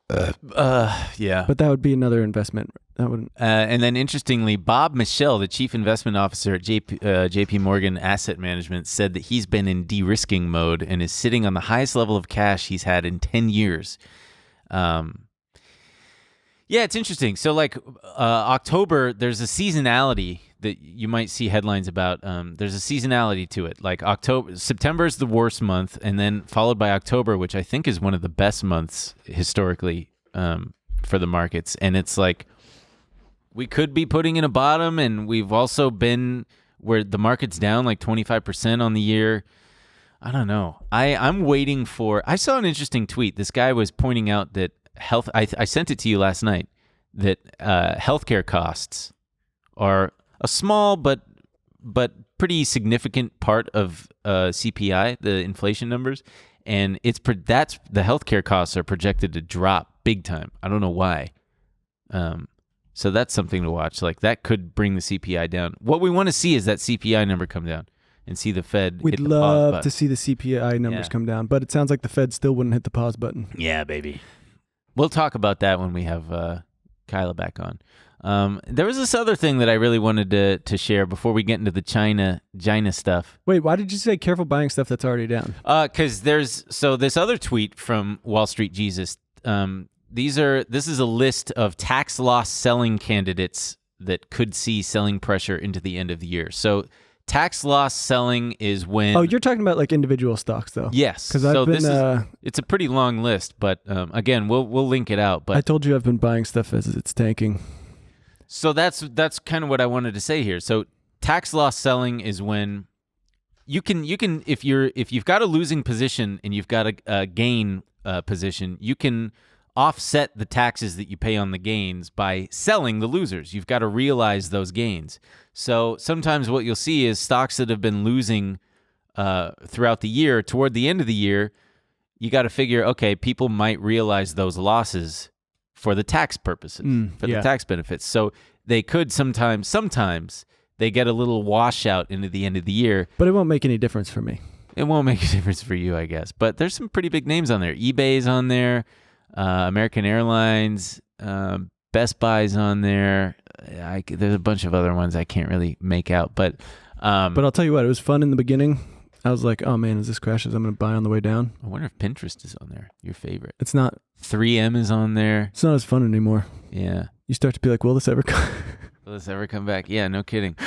Yeah. but that would be another investment. That wouldn't. And then interestingly, Bob Michel, the chief investment officer at JP Morgan Asset Management, said that he's been in de-risking mode and is sitting on the highest level of cash he's had in 10 years. Yeah, it's interesting. So like October, there's a seasonality that you might see headlines about. There's a seasonality to it. Like September is the worst month, and then followed by October, which I think is one of the best months historically for the markets. And it's like we could be putting in a bottom, and we've also been where the market's down like 25% on the year. I don't know. I'm waiting for. I saw an interesting tweet. This guy was pointing out that I sent it to you last night, that healthcare costs are a small but pretty significant part of CPI, the inflation numbers, and the healthcare costs are projected to drop big time. I don't know why. So that's something to watch. Like that could bring the CPI down. What we want to see is that CPI number come down and see the Fed. We'd hit the pause love button. to see the CPI numbers Yeah. come down, but it sounds like the Fed still wouldn't hit the pause button. Yeah, baby. We'll talk about that when we have Kyla back on. There was this other thing that I really wanted to share before we get into the China stuff. Wait, why did you say careful buying stuff that's already down? Because there's this other tweet from Wall Street Jesus. This is a list of tax loss selling candidates that could see selling pressure into the end of the year. So tax loss selling is when. Oh, you're talking about like individual stocks, though. Yes. Because I've been. It's a pretty long list, but again, we'll link it out. But I told you I've been buying stuff as it's tanking. So that's kind of what I wanted to say here. So tax loss selling is when you can if you've got a losing position and you've got a gain position, you can offset the taxes that you pay on the gains by selling the losers. You've got to realize those gains. So sometimes what you'll see is stocks that have been losing throughout the year, toward the end of the year, you got to figure, okay, people might realize those losses for the tax purposes, the tax benefits. So they could sometimes they get a little washout into the end of the year. But it won't make any difference for me. It won't make a difference for you, I guess. But there's some pretty big names on there. eBay's on there, American Airlines, Best Buy's on there. There's a bunch of other ones I can't really make out. But I'll tell you what, it was fun in the beginning. I was like, oh man, as this crashes, I'm going to buy on the way down. I wonder if Pinterest is on there, your favorite. It's not. 3M is on there. It's not as fun anymore. Yeah. You start to be like, will this ever come? Will this ever come back? Yeah, no kidding.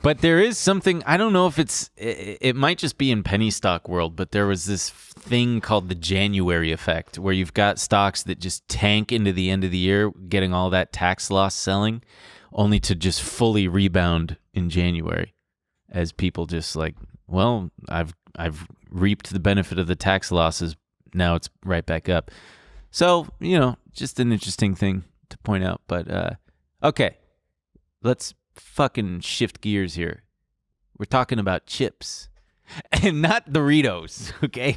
But there is something, I don't know if it might just be in penny stock world, but there was this thing called the January effect where you've got stocks that just tank into the end of the year, getting all that tax loss selling, only to just fully rebound in January as people just like, well, I've reaped the benefit of the tax losses. Now it's right back up. So, just an interesting thing to point out. But, okay, let's fucking shift gears here. We're talking about chips and not Doritos, okay?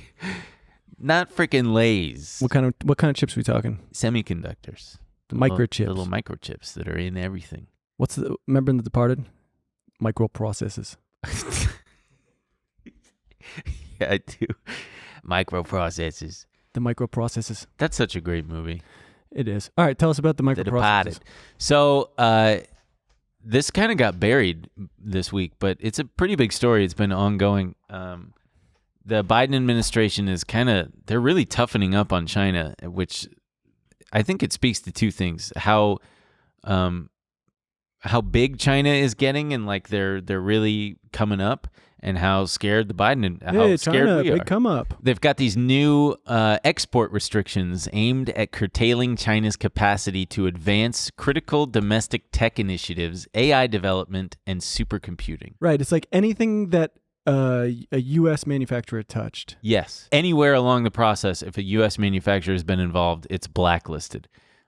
Not freaking Lay's. What kind of chips are we talking? Semiconductors. Microchips. Little microchips that are in everything. Remember in The Departed? Microprocessors. Yeah, I do. Microprocessors. The microprocessors. That's such a great movie. It is. All right, tell us about the The Departed. microprocessors. So, this kind of got buried this week, but it's a pretty big story. It's been ongoing. the Biden administration is they're really toughening up on China, which I think it speaks to two things: how big China is getting, and like they're really coming up, and how scared the Biden how scared China, we are. big come up. They've got these new export restrictions aimed at curtailing China's capacity to advance critical domestic tech initiatives, AI development, and supercomputing. Right. It's like anything that a U.S. manufacturer touched. Yes. Anywhere along the process, if a U.S. manufacturer has been involved, it's blacklisted.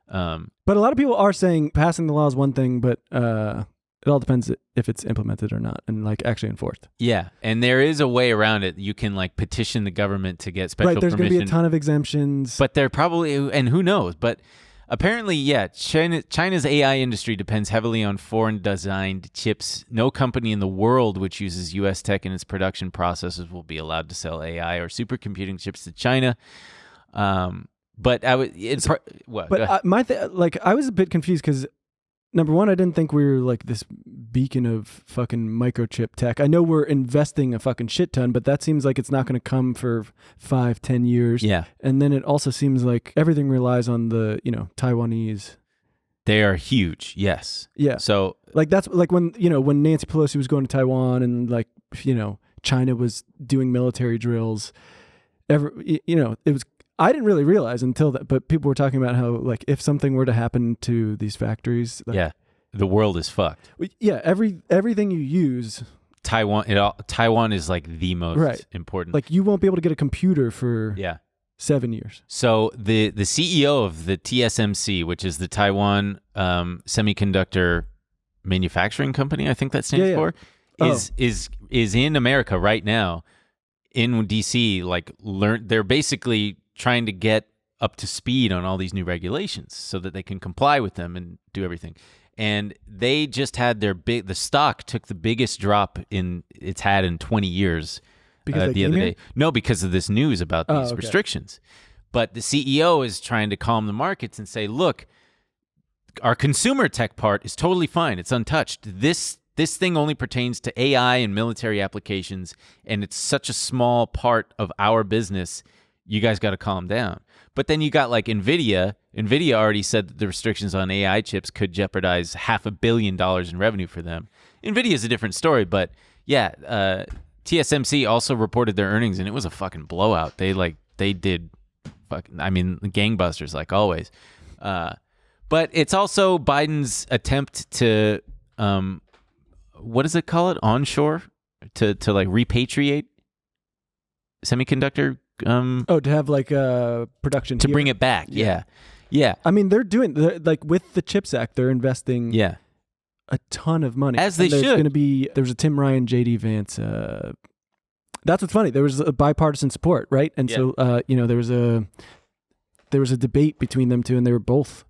But a lot of people are saying passing the law is one thing, but it all depends if it's implemented or not and like actually enforced. Yeah, and there is a way around it. You can like petition the government to get special right, there's permission. going to be a ton of exemptions. But they're probably, and who knows, but apparently, yeah, China's AI industry depends heavily on foreign-designed chips. No company in the world which uses U.S. tech in its production processes will be allowed to sell AI or supercomputing chips to China. But I would, what? But I was a bit confused because number one, I didn't think we were like this beacon of fucking microchip tech. I know we're investing a fucking shit ton, but that seems like it's not going to come for 5-10 years. Yeah. And then it also seems like everything relies on the, Taiwanese. They are huge. Yes. Yeah. So like that's like when Nancy Pelosi was going to Taiwan and like, China was doing military drills. It was, I didn't really realize until that, but people were talking about how like if something were to happen to these factories, like, yeah, the world is fucked. Yeah, everything you use, Taiwan is like the most important. Like you won't be able to get a computer for 7 years. So the CEO of the TSMC, which is the Taiwan Semiconductor Manufacturing Company, I think that stands for, is in America right now, in DC. Like they're basically trying to get up to speed on all these new regulations so that they can comply with them and do everything. And they just had the stock took the biggest drop it's had in 20 years because the other day. No, because of this news about these restrictions. But the CEO is trying to calm the markets and say, look, our consumer tech part is totally fine. It's untouched. This thing only pertains to AI and military applications, and it's such a small part of our business. You guys got to calm down. But then you got like NVIDIA. NVIDIA already said that the restrictions on AI chips could jeopardize $500 million in revenue for them. NVIDIA is a different story, but yeah, TSMC also reported their earnings, and it was a fucking blowout. They did gangbusters like always. But it's also Biden's attempt to, what does it call it? Onshore? To like repatriate semiconductor to have like a production to here. bring it back. Yeah. I mean, they're like with the CHIPS Act, they're investing a ton of money. As they should. There's a Tim Ryan, JD Vance. That's what's funny. There was a bipartisan support, right? And so there was a debate between them two, and they were both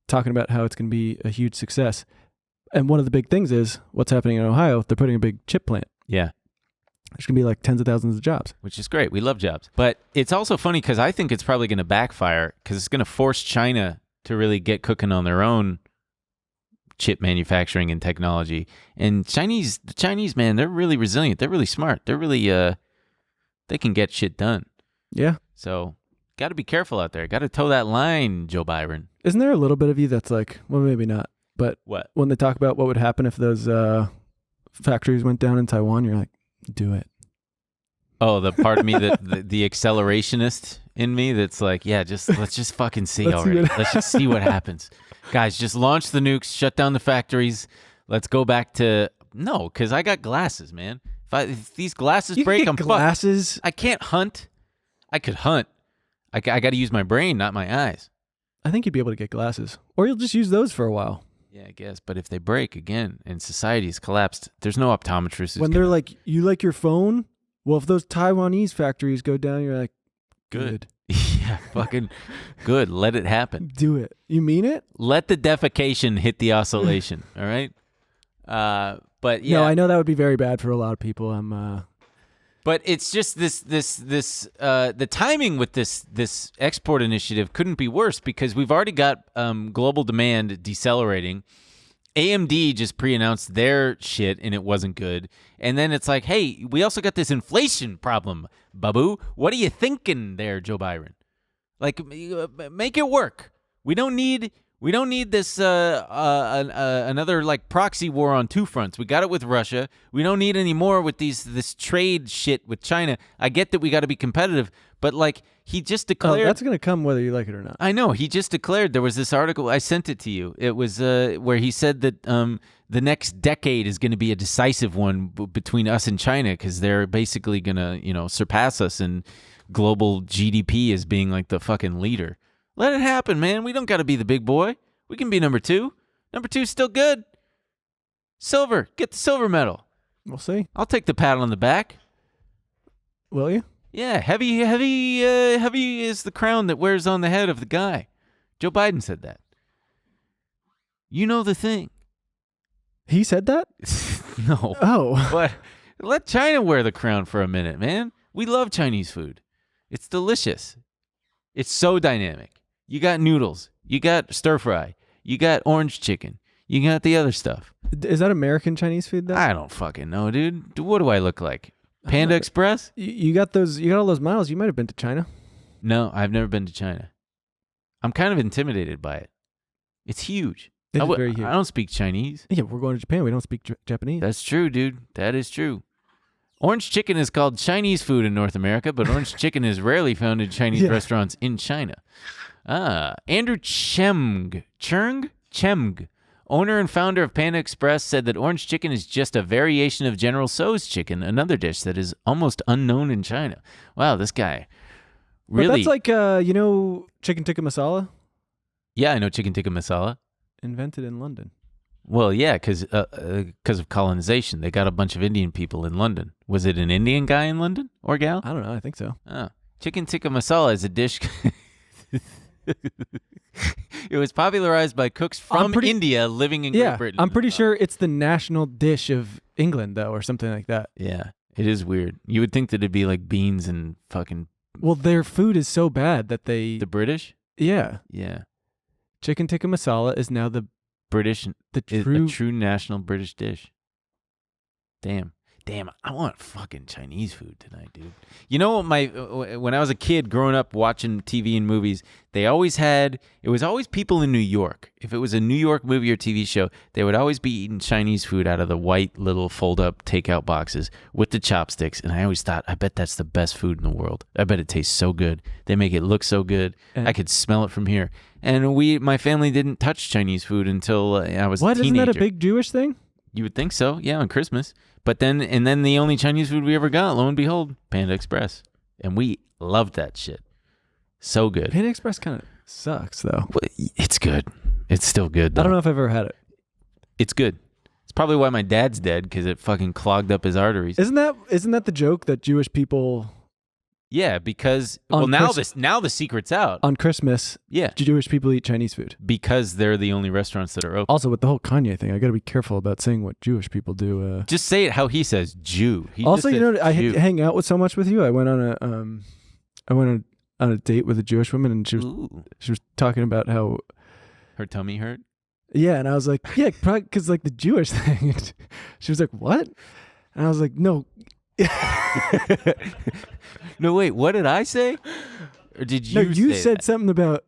talking about how it's going to be a huge success. And one of the big things is what's happening in Ohio. They're putting a big chip plant. Yeah. There's going to be like tens of thousands of jobs. Which is great. We love jobs. But it's also funny because I think it's probably going to backfire because it's going to force China to really get cooking on their own chip manufacturing and technology. And the Chinese, man, they're really resilient. They're really smart. They're really, they can get shit done. Yeah. So got to be careful out there. Got to toe that line, Joe Byron. Isn't there a little bit of you that's like, well, maybe not. But what? When they talk about what would happen if those factories went down in Taiwan, you're like, do it. Oh, the part of me that the accelerationist in me that's like, yeah, let's just fucking see already. Let's just see what happens. Guys, just launch the nukes, shut down the factories. Let's go back to because I got glasses, man. If these glasses break, I'm glasses. fucked. I can't hunt. I could hunt. I got to use my brain, not my eyes. I think you'd be able to get glasses, or you'll just use those for a while. Yeah, I guess. But if they break again and society's collapsed, there's no optometrist. When they're like, you like your phone? Well, if those Taiwanese factories go down, you're like, good. Yeah, fucking good. Let it happen. Do it. You mean it? Let the defecation hit the oscillation. All right. But yeah. No, I know that would be very bad for a lot of people. But it's just the timing with this export initiative couldn't be worse because we've already got global demand decelerating, AMD just pre-announced their shit and it wasn't good. And then it's like, hey, we also got this inflation problem, babu. What are you thinking there, Joe Byron? Like, make it work. We don't need this another like proxy war on two fronts. We got it with Russia. We don't need any more with this trade shit with China. I get that we got to be competitive, but like he just declared that's going to come whether you like it or not. I know. He just declared, there was this article, I sent it to you. It was where he said that the next decade is going to be a decisive one between us and China because they're basically going to, surpass us in global GDP as being like the fucking leader. Let it happen, man. We don't got to be the big boy. We can be number 2. Number 2's still good. Silver. Get the silver medal. We'll see. I'll take the pat on the back. Will you? Yeah, heavy is the crown that wears on the head of the guy. Joe Biden said that. You know the thing. He said that? No. Oh. But let China wear the crown for a minute, man. We love Chinese food. It's delicious. It's so dynamic. You got noodles. You got stir fry. You got orange chicken. You got the other stuff. Is that American Chinese food, though? I don't fucking know, dude. What do I look like? Panda Express? You got all those miles. You might have been to China. No, I've never been to China. I'm kind of intimidated by it. It's huge. It's very huge. I don't speak Chinese. Yeah, we're going to Japan. We don't speak Japanese. That's true, dude. That is true. Orange chicken is called Chinese food in North America, but orange chicken is rarely found in Chinese restaurants in China. Andrew Chemg, owner and founder of Panda Express, said that orange chicken is just a variation of General Tso's chicken, another dish that is almost unknown in China. Wow, this guy really... But that's like, chicken tikka masala? Yeah, I know chicken tikka masala. Invented in London. Well, yeah, because of colonization. They got a bunch of Indian people in London. Was it an Indian guy in London or gal? I don't know. I think so. Oh. Chicken tikka masala is a dish... It was popularized by cooks from India living in Great Britain. I'm pretty sure it's the national dish of England, though, or something like that. Yeah, it is weird. You would think that it'd be like beans and fucking... Well, their food is so bad that they... The British? Yeah. Yeah. Chicken tikka masala is now the British... The a true national British dish. Damn, I want fucking Chinese food tonight, dude. You know, when I was a kid growing up watching TV and movies, it was always people in New York. If it was a New York movie or TV show, they would always be eating Chinese food out of the white little fold-up takeout boxes with the chopsticks. And I always thought, I bet that's the best food in the world. I bet it tastes so good. They make it look so good. I could smell it from here. And my family didn't touch Chinese food until I was a teenager. Isn't that a big Jewish thing? You would think so, yeah, on Christmas. But then the only Chinese food we ever got, lo and behold, Panda Express. And we loved that shit. So good. Panda Express kind of sucks, though. But it's good. It's still good, though. I don't know if I've ever had it. It's good. It's probably why my dad's dead, because it fucking clogged up his arteries. Isn't that the joke that Jewish people... Yeah, because now the secret's out. On Christmas, Jewish people eat Chinese food. Because they're the only restaurants that are open. Also, with the whole Kanye thing, I got to be careful about saying what Jewish people do. Just say it how he says, Jew. Also, I hang out with so much with you. I went on a date with a Jewish woman, and she was talking about how her tummy hurt. Yeah, and I was like, yeah, probably because like the Jewish thing. She was like, what? And I was like, no. No, wait, what did I say? Or did you No, you say said that? something about,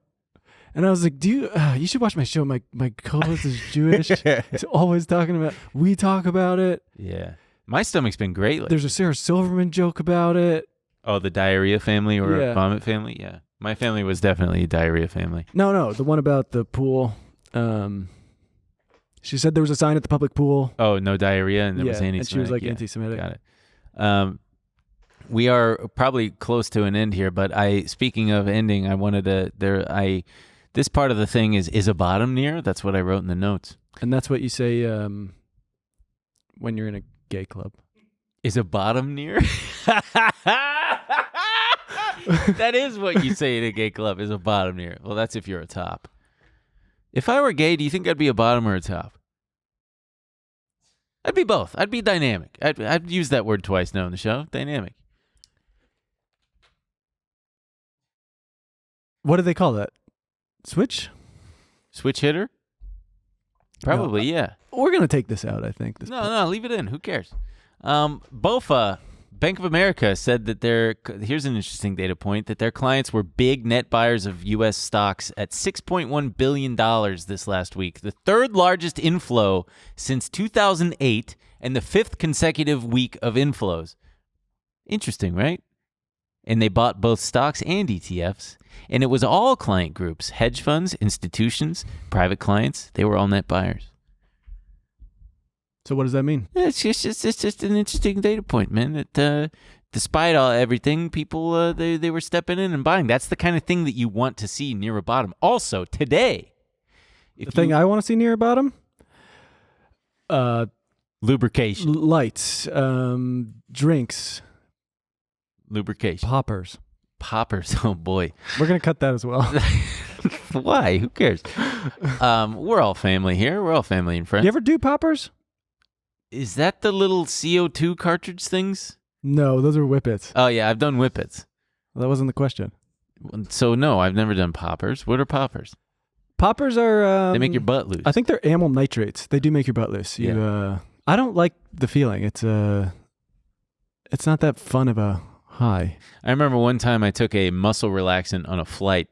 and I was like, you should watch my show. My co-host is Jewish. He's always talking about, we talk about it. Yeah. My stomach's been great lately. There's a Sarah Silverman joke about it. Oh, the diarrhea family or a vomit family? Yeah. My family was definitely a diarrhea family. No, the one about the pool. She said there was a sign at the public pool. Oh, no diarrhea, and there was anti-Semitic. And she was like anti-Semitic. Got it. We are probably close to an end here, but speaking of ending, I wanted to this part of the thing is a bottom near? That's what I wrote in the notes. And that's what you say when you're in a gay club. Is a bottom near? That is what you say in a gay club, is a bottom near. Well, that's if you're a top. If I were gay, do you think I'd be a bottom or a top? I'd be both. I'd be dynamic. I'd use that word twice now in the show. Dynamic. What do they call that? Switch? Switch hitter? Probably, yeah. We're going to take this out, I think. No, leave it in. Who cares? BOFA, Bank of America, said that here's an interesting data point, that their clients were big net buyers of U.S. stocks at $6.1 billion this last week, the third largest inflow since 2008 and the fifth consecutive week of inflows. Interesting, right? And they bought both stocks and ETFs. And it was all client groups, hedge funds, institutions, private clients. They were all net buyers. So what does that mean? It's just an interesting data point, man. That despite everything, people they were stepping in and buying. That's the kind of thing that you want to see near a bottom. Also, today, The thing I want to see near a bottom? Lubrication. Lights, drinks, Lubrication. poppers. Poppers. Oh, boy. We're going to cut that as well. Why? Who cares? We're all family here. We're all family and friends. You ever do poppers? Is that the little CO2 cartridge things? No, those are whippets. Oh, yeah. I've done whippets. Well, that wasn't the question. So, no, I've never done poppers. What are poppers? Poppers are... They make your butt loose. I think they're amyl nitrates. They do make your butt loose. I don't like the feeling. It's not that fun of a high. I remember one time I took a muscle relaxant on a flight.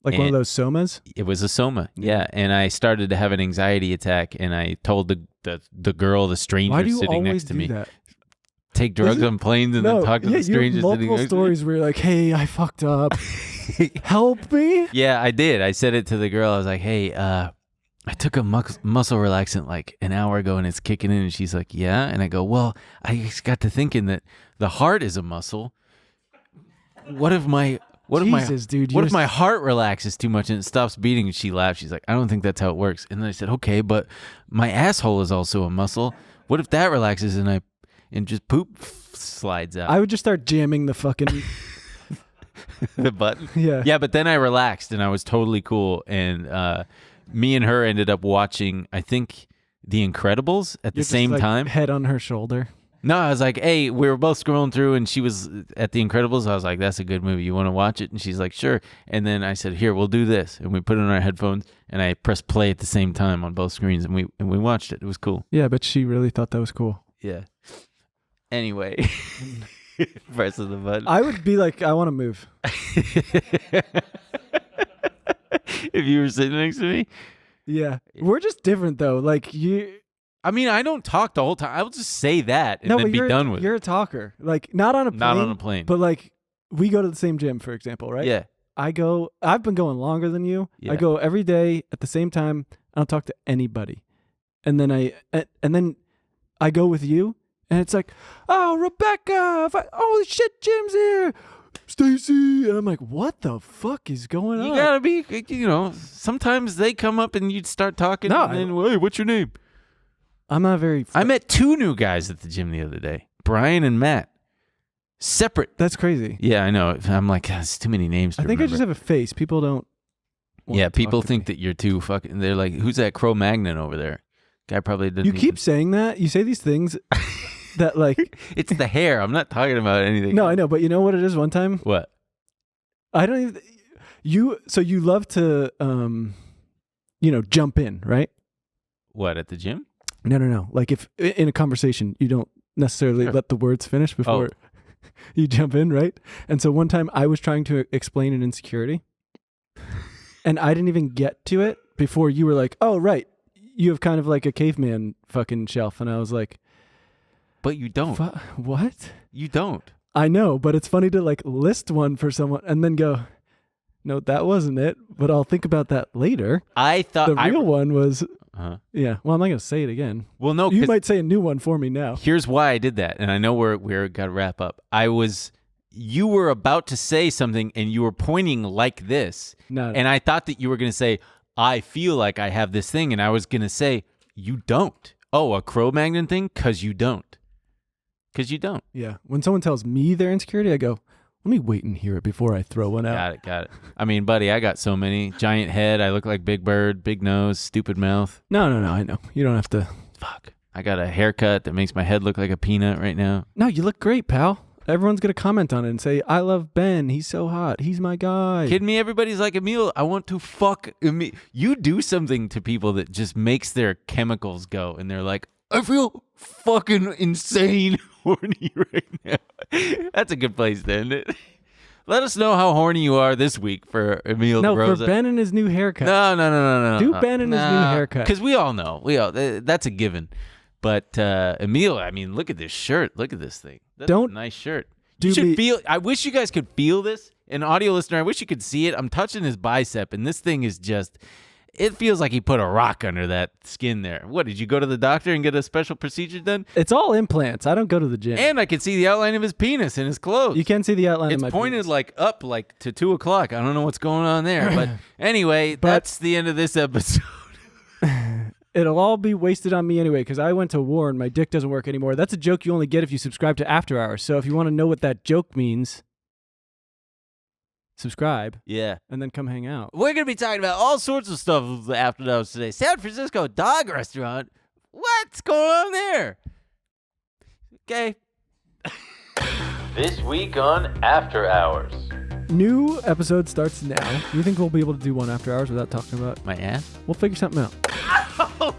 Like one of those somas? It was a soma, yeah. And I started to have an anxiety attack, and I told the girl, the stranger sitting next to me, that? take drugs on planes and then talk to the stranger you have sitting multiple next stories where you're like, hey, I fucked up. Help me? Yeah, I did. I said it to the girl. I was like, hey, I took a muscle relaxant like an hour ago, and it's kicking in. And she's like, yeah. And I go, well, I just got to thinking that the heart is a muscle. What if my heart relaxes too much and it stops beating? And she laughed. She's like, I don't think that's how it works. And then I said, okay, but my asshole is also a muscle. What if that relaxes and just poop slides out? I would just start jamming the fucking the button. Yeah. Yeah, but then I relaxed and I was totally cool. And me and her ended up watching, I think, The Incredibles at the same time. Head on her shoulder. No, I was like, hey, we were both scrolling through and she was at The Incredibles. I was like, that's a good movie. You want to watch it? And she's like, sure. And then I said, here, we'll do this. And we put it on our headphones and I pressed play at the same time on both screens and we watched it. It was cool. Yeah, but she really thought that was cool. Yeah. Anyway, pressing the button. I would be like, I want to move. If you were sitting next to me? Yeah. We're just different though. Like I mean, I don't talk the whole time. I will just say that and then be done with it. You're a talker. Like, not on a plane. Not on a plane. But, like, we go to the same gym, for example, right? Yeah. I've been going longer than you. Yeah. I go every day at the same time. I don't talk to anybody. And then I go with you, and it's like, oh, Rebecca, holy shit, Jim's here. Stacy. And I'm like, what the fuck is going on? You gotta be, sometimes they come up and you'd start talking. No, and then, hey, what's your name? I'm not very... I met two new guys at the gym the other day. Brian and Matt. Separate. That's crazy. Yeah, I know. I'm like, it's too many names to remember. I just have a face. People don't... Yeah, people think that you're too fucking... They're like, who's that Cro-Magnon over there? Guy probably didn't... You keep saying that. You say these things that like... It's the hair. I'm not talking about anything. No, I know. But you know what it is one time? What? I don't even... So you love to, jump in, right? What, at the gym? No. Like if in a conversation, you don't necessarily let the words finish before you jump in, right? And so one time I was trying to explain an insecurity and I didn't even get to it before you were like, oh, right. You have kind of like a caveman fucking shelf. And I was like, but you don't. What? You don't. I know, but it's funny to like list one for someone and then go, no, that wasn't it, but I'll think about that later. I thought the real one was... Yeah. Well, I'm not going to say it again. Well, no. You might say a new one for me now. Here's why I did that. And I know we're got to wrap up. You were about to say something and you were pointing like this. No. And I thought that you were going to say, I feel like I have this thing. And I was going to say, you don't. Oh, a Cro-Magnon thing? Because you don't. Because you don't. Yeah. When someone tells me their insecurity, I go, let me wait and hear it before I throw one out. Got it. I mean, buddy, I got so many. Giant head. I look like Big Bird. Big nose. Stupid mouth. No. I know. You don't have to. Fuck. I got a haircut that makes my head look like a peanut right now. No, you look great, pal. Everyone's going to comment on it and say, I love Ben. He's so hot. He's my guy. Kidding me? Everybody's like, Emil, I want to fuck Emil. You do something to people that just makes their chemicals go, and they're like, I feel fucking insane horny right now. That's a good place to end it. Let us know how horny you are this week for Emil No, Rosa. for Ben and his new haircut. No. Do Ben and his new haircut. Because we all know. That's a given. But Emil, I mean, look at this shirt. Look at this thing. That's a nice shirt. You should feel. I wish you guys could feel this. An audio listener, I wish you could see it. I'm touching his bicep, and this thing is just. It feels like he put a rock under that skin there. What, did you go to the doctor and get a special procedure done? It's all implants. I don't go to the gym. And I can see the outline of his penis in his clothes. You can see the outline of my It's pointed penis. like up like to 2 o'clock. I don't know what's going on there. But anyway, that's the end of this episode. It'll all be wasted on me anyway because I went to war and my dick doesn't work anymore. That's a joke you only get if you subscribe to After Hours. So if you want to know what that joke means, subscribe. Yeah. And then come hang out. We're going to be talking about all sorts of stuff after those today. San Francisco dog restaurant. What's going on there? Okay. This week on After Hours. New episode starts now. You think we'll be able to do one After Hours without talking about my ass? We'll figure something out. Ouch!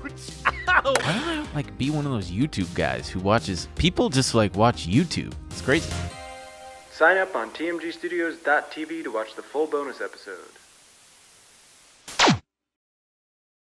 Ow! Why don't I be one of those YouTube guys who watches people just watch YouTube? It's crazy. Sign up on tmgstudios.tv to watch the full bonus episode.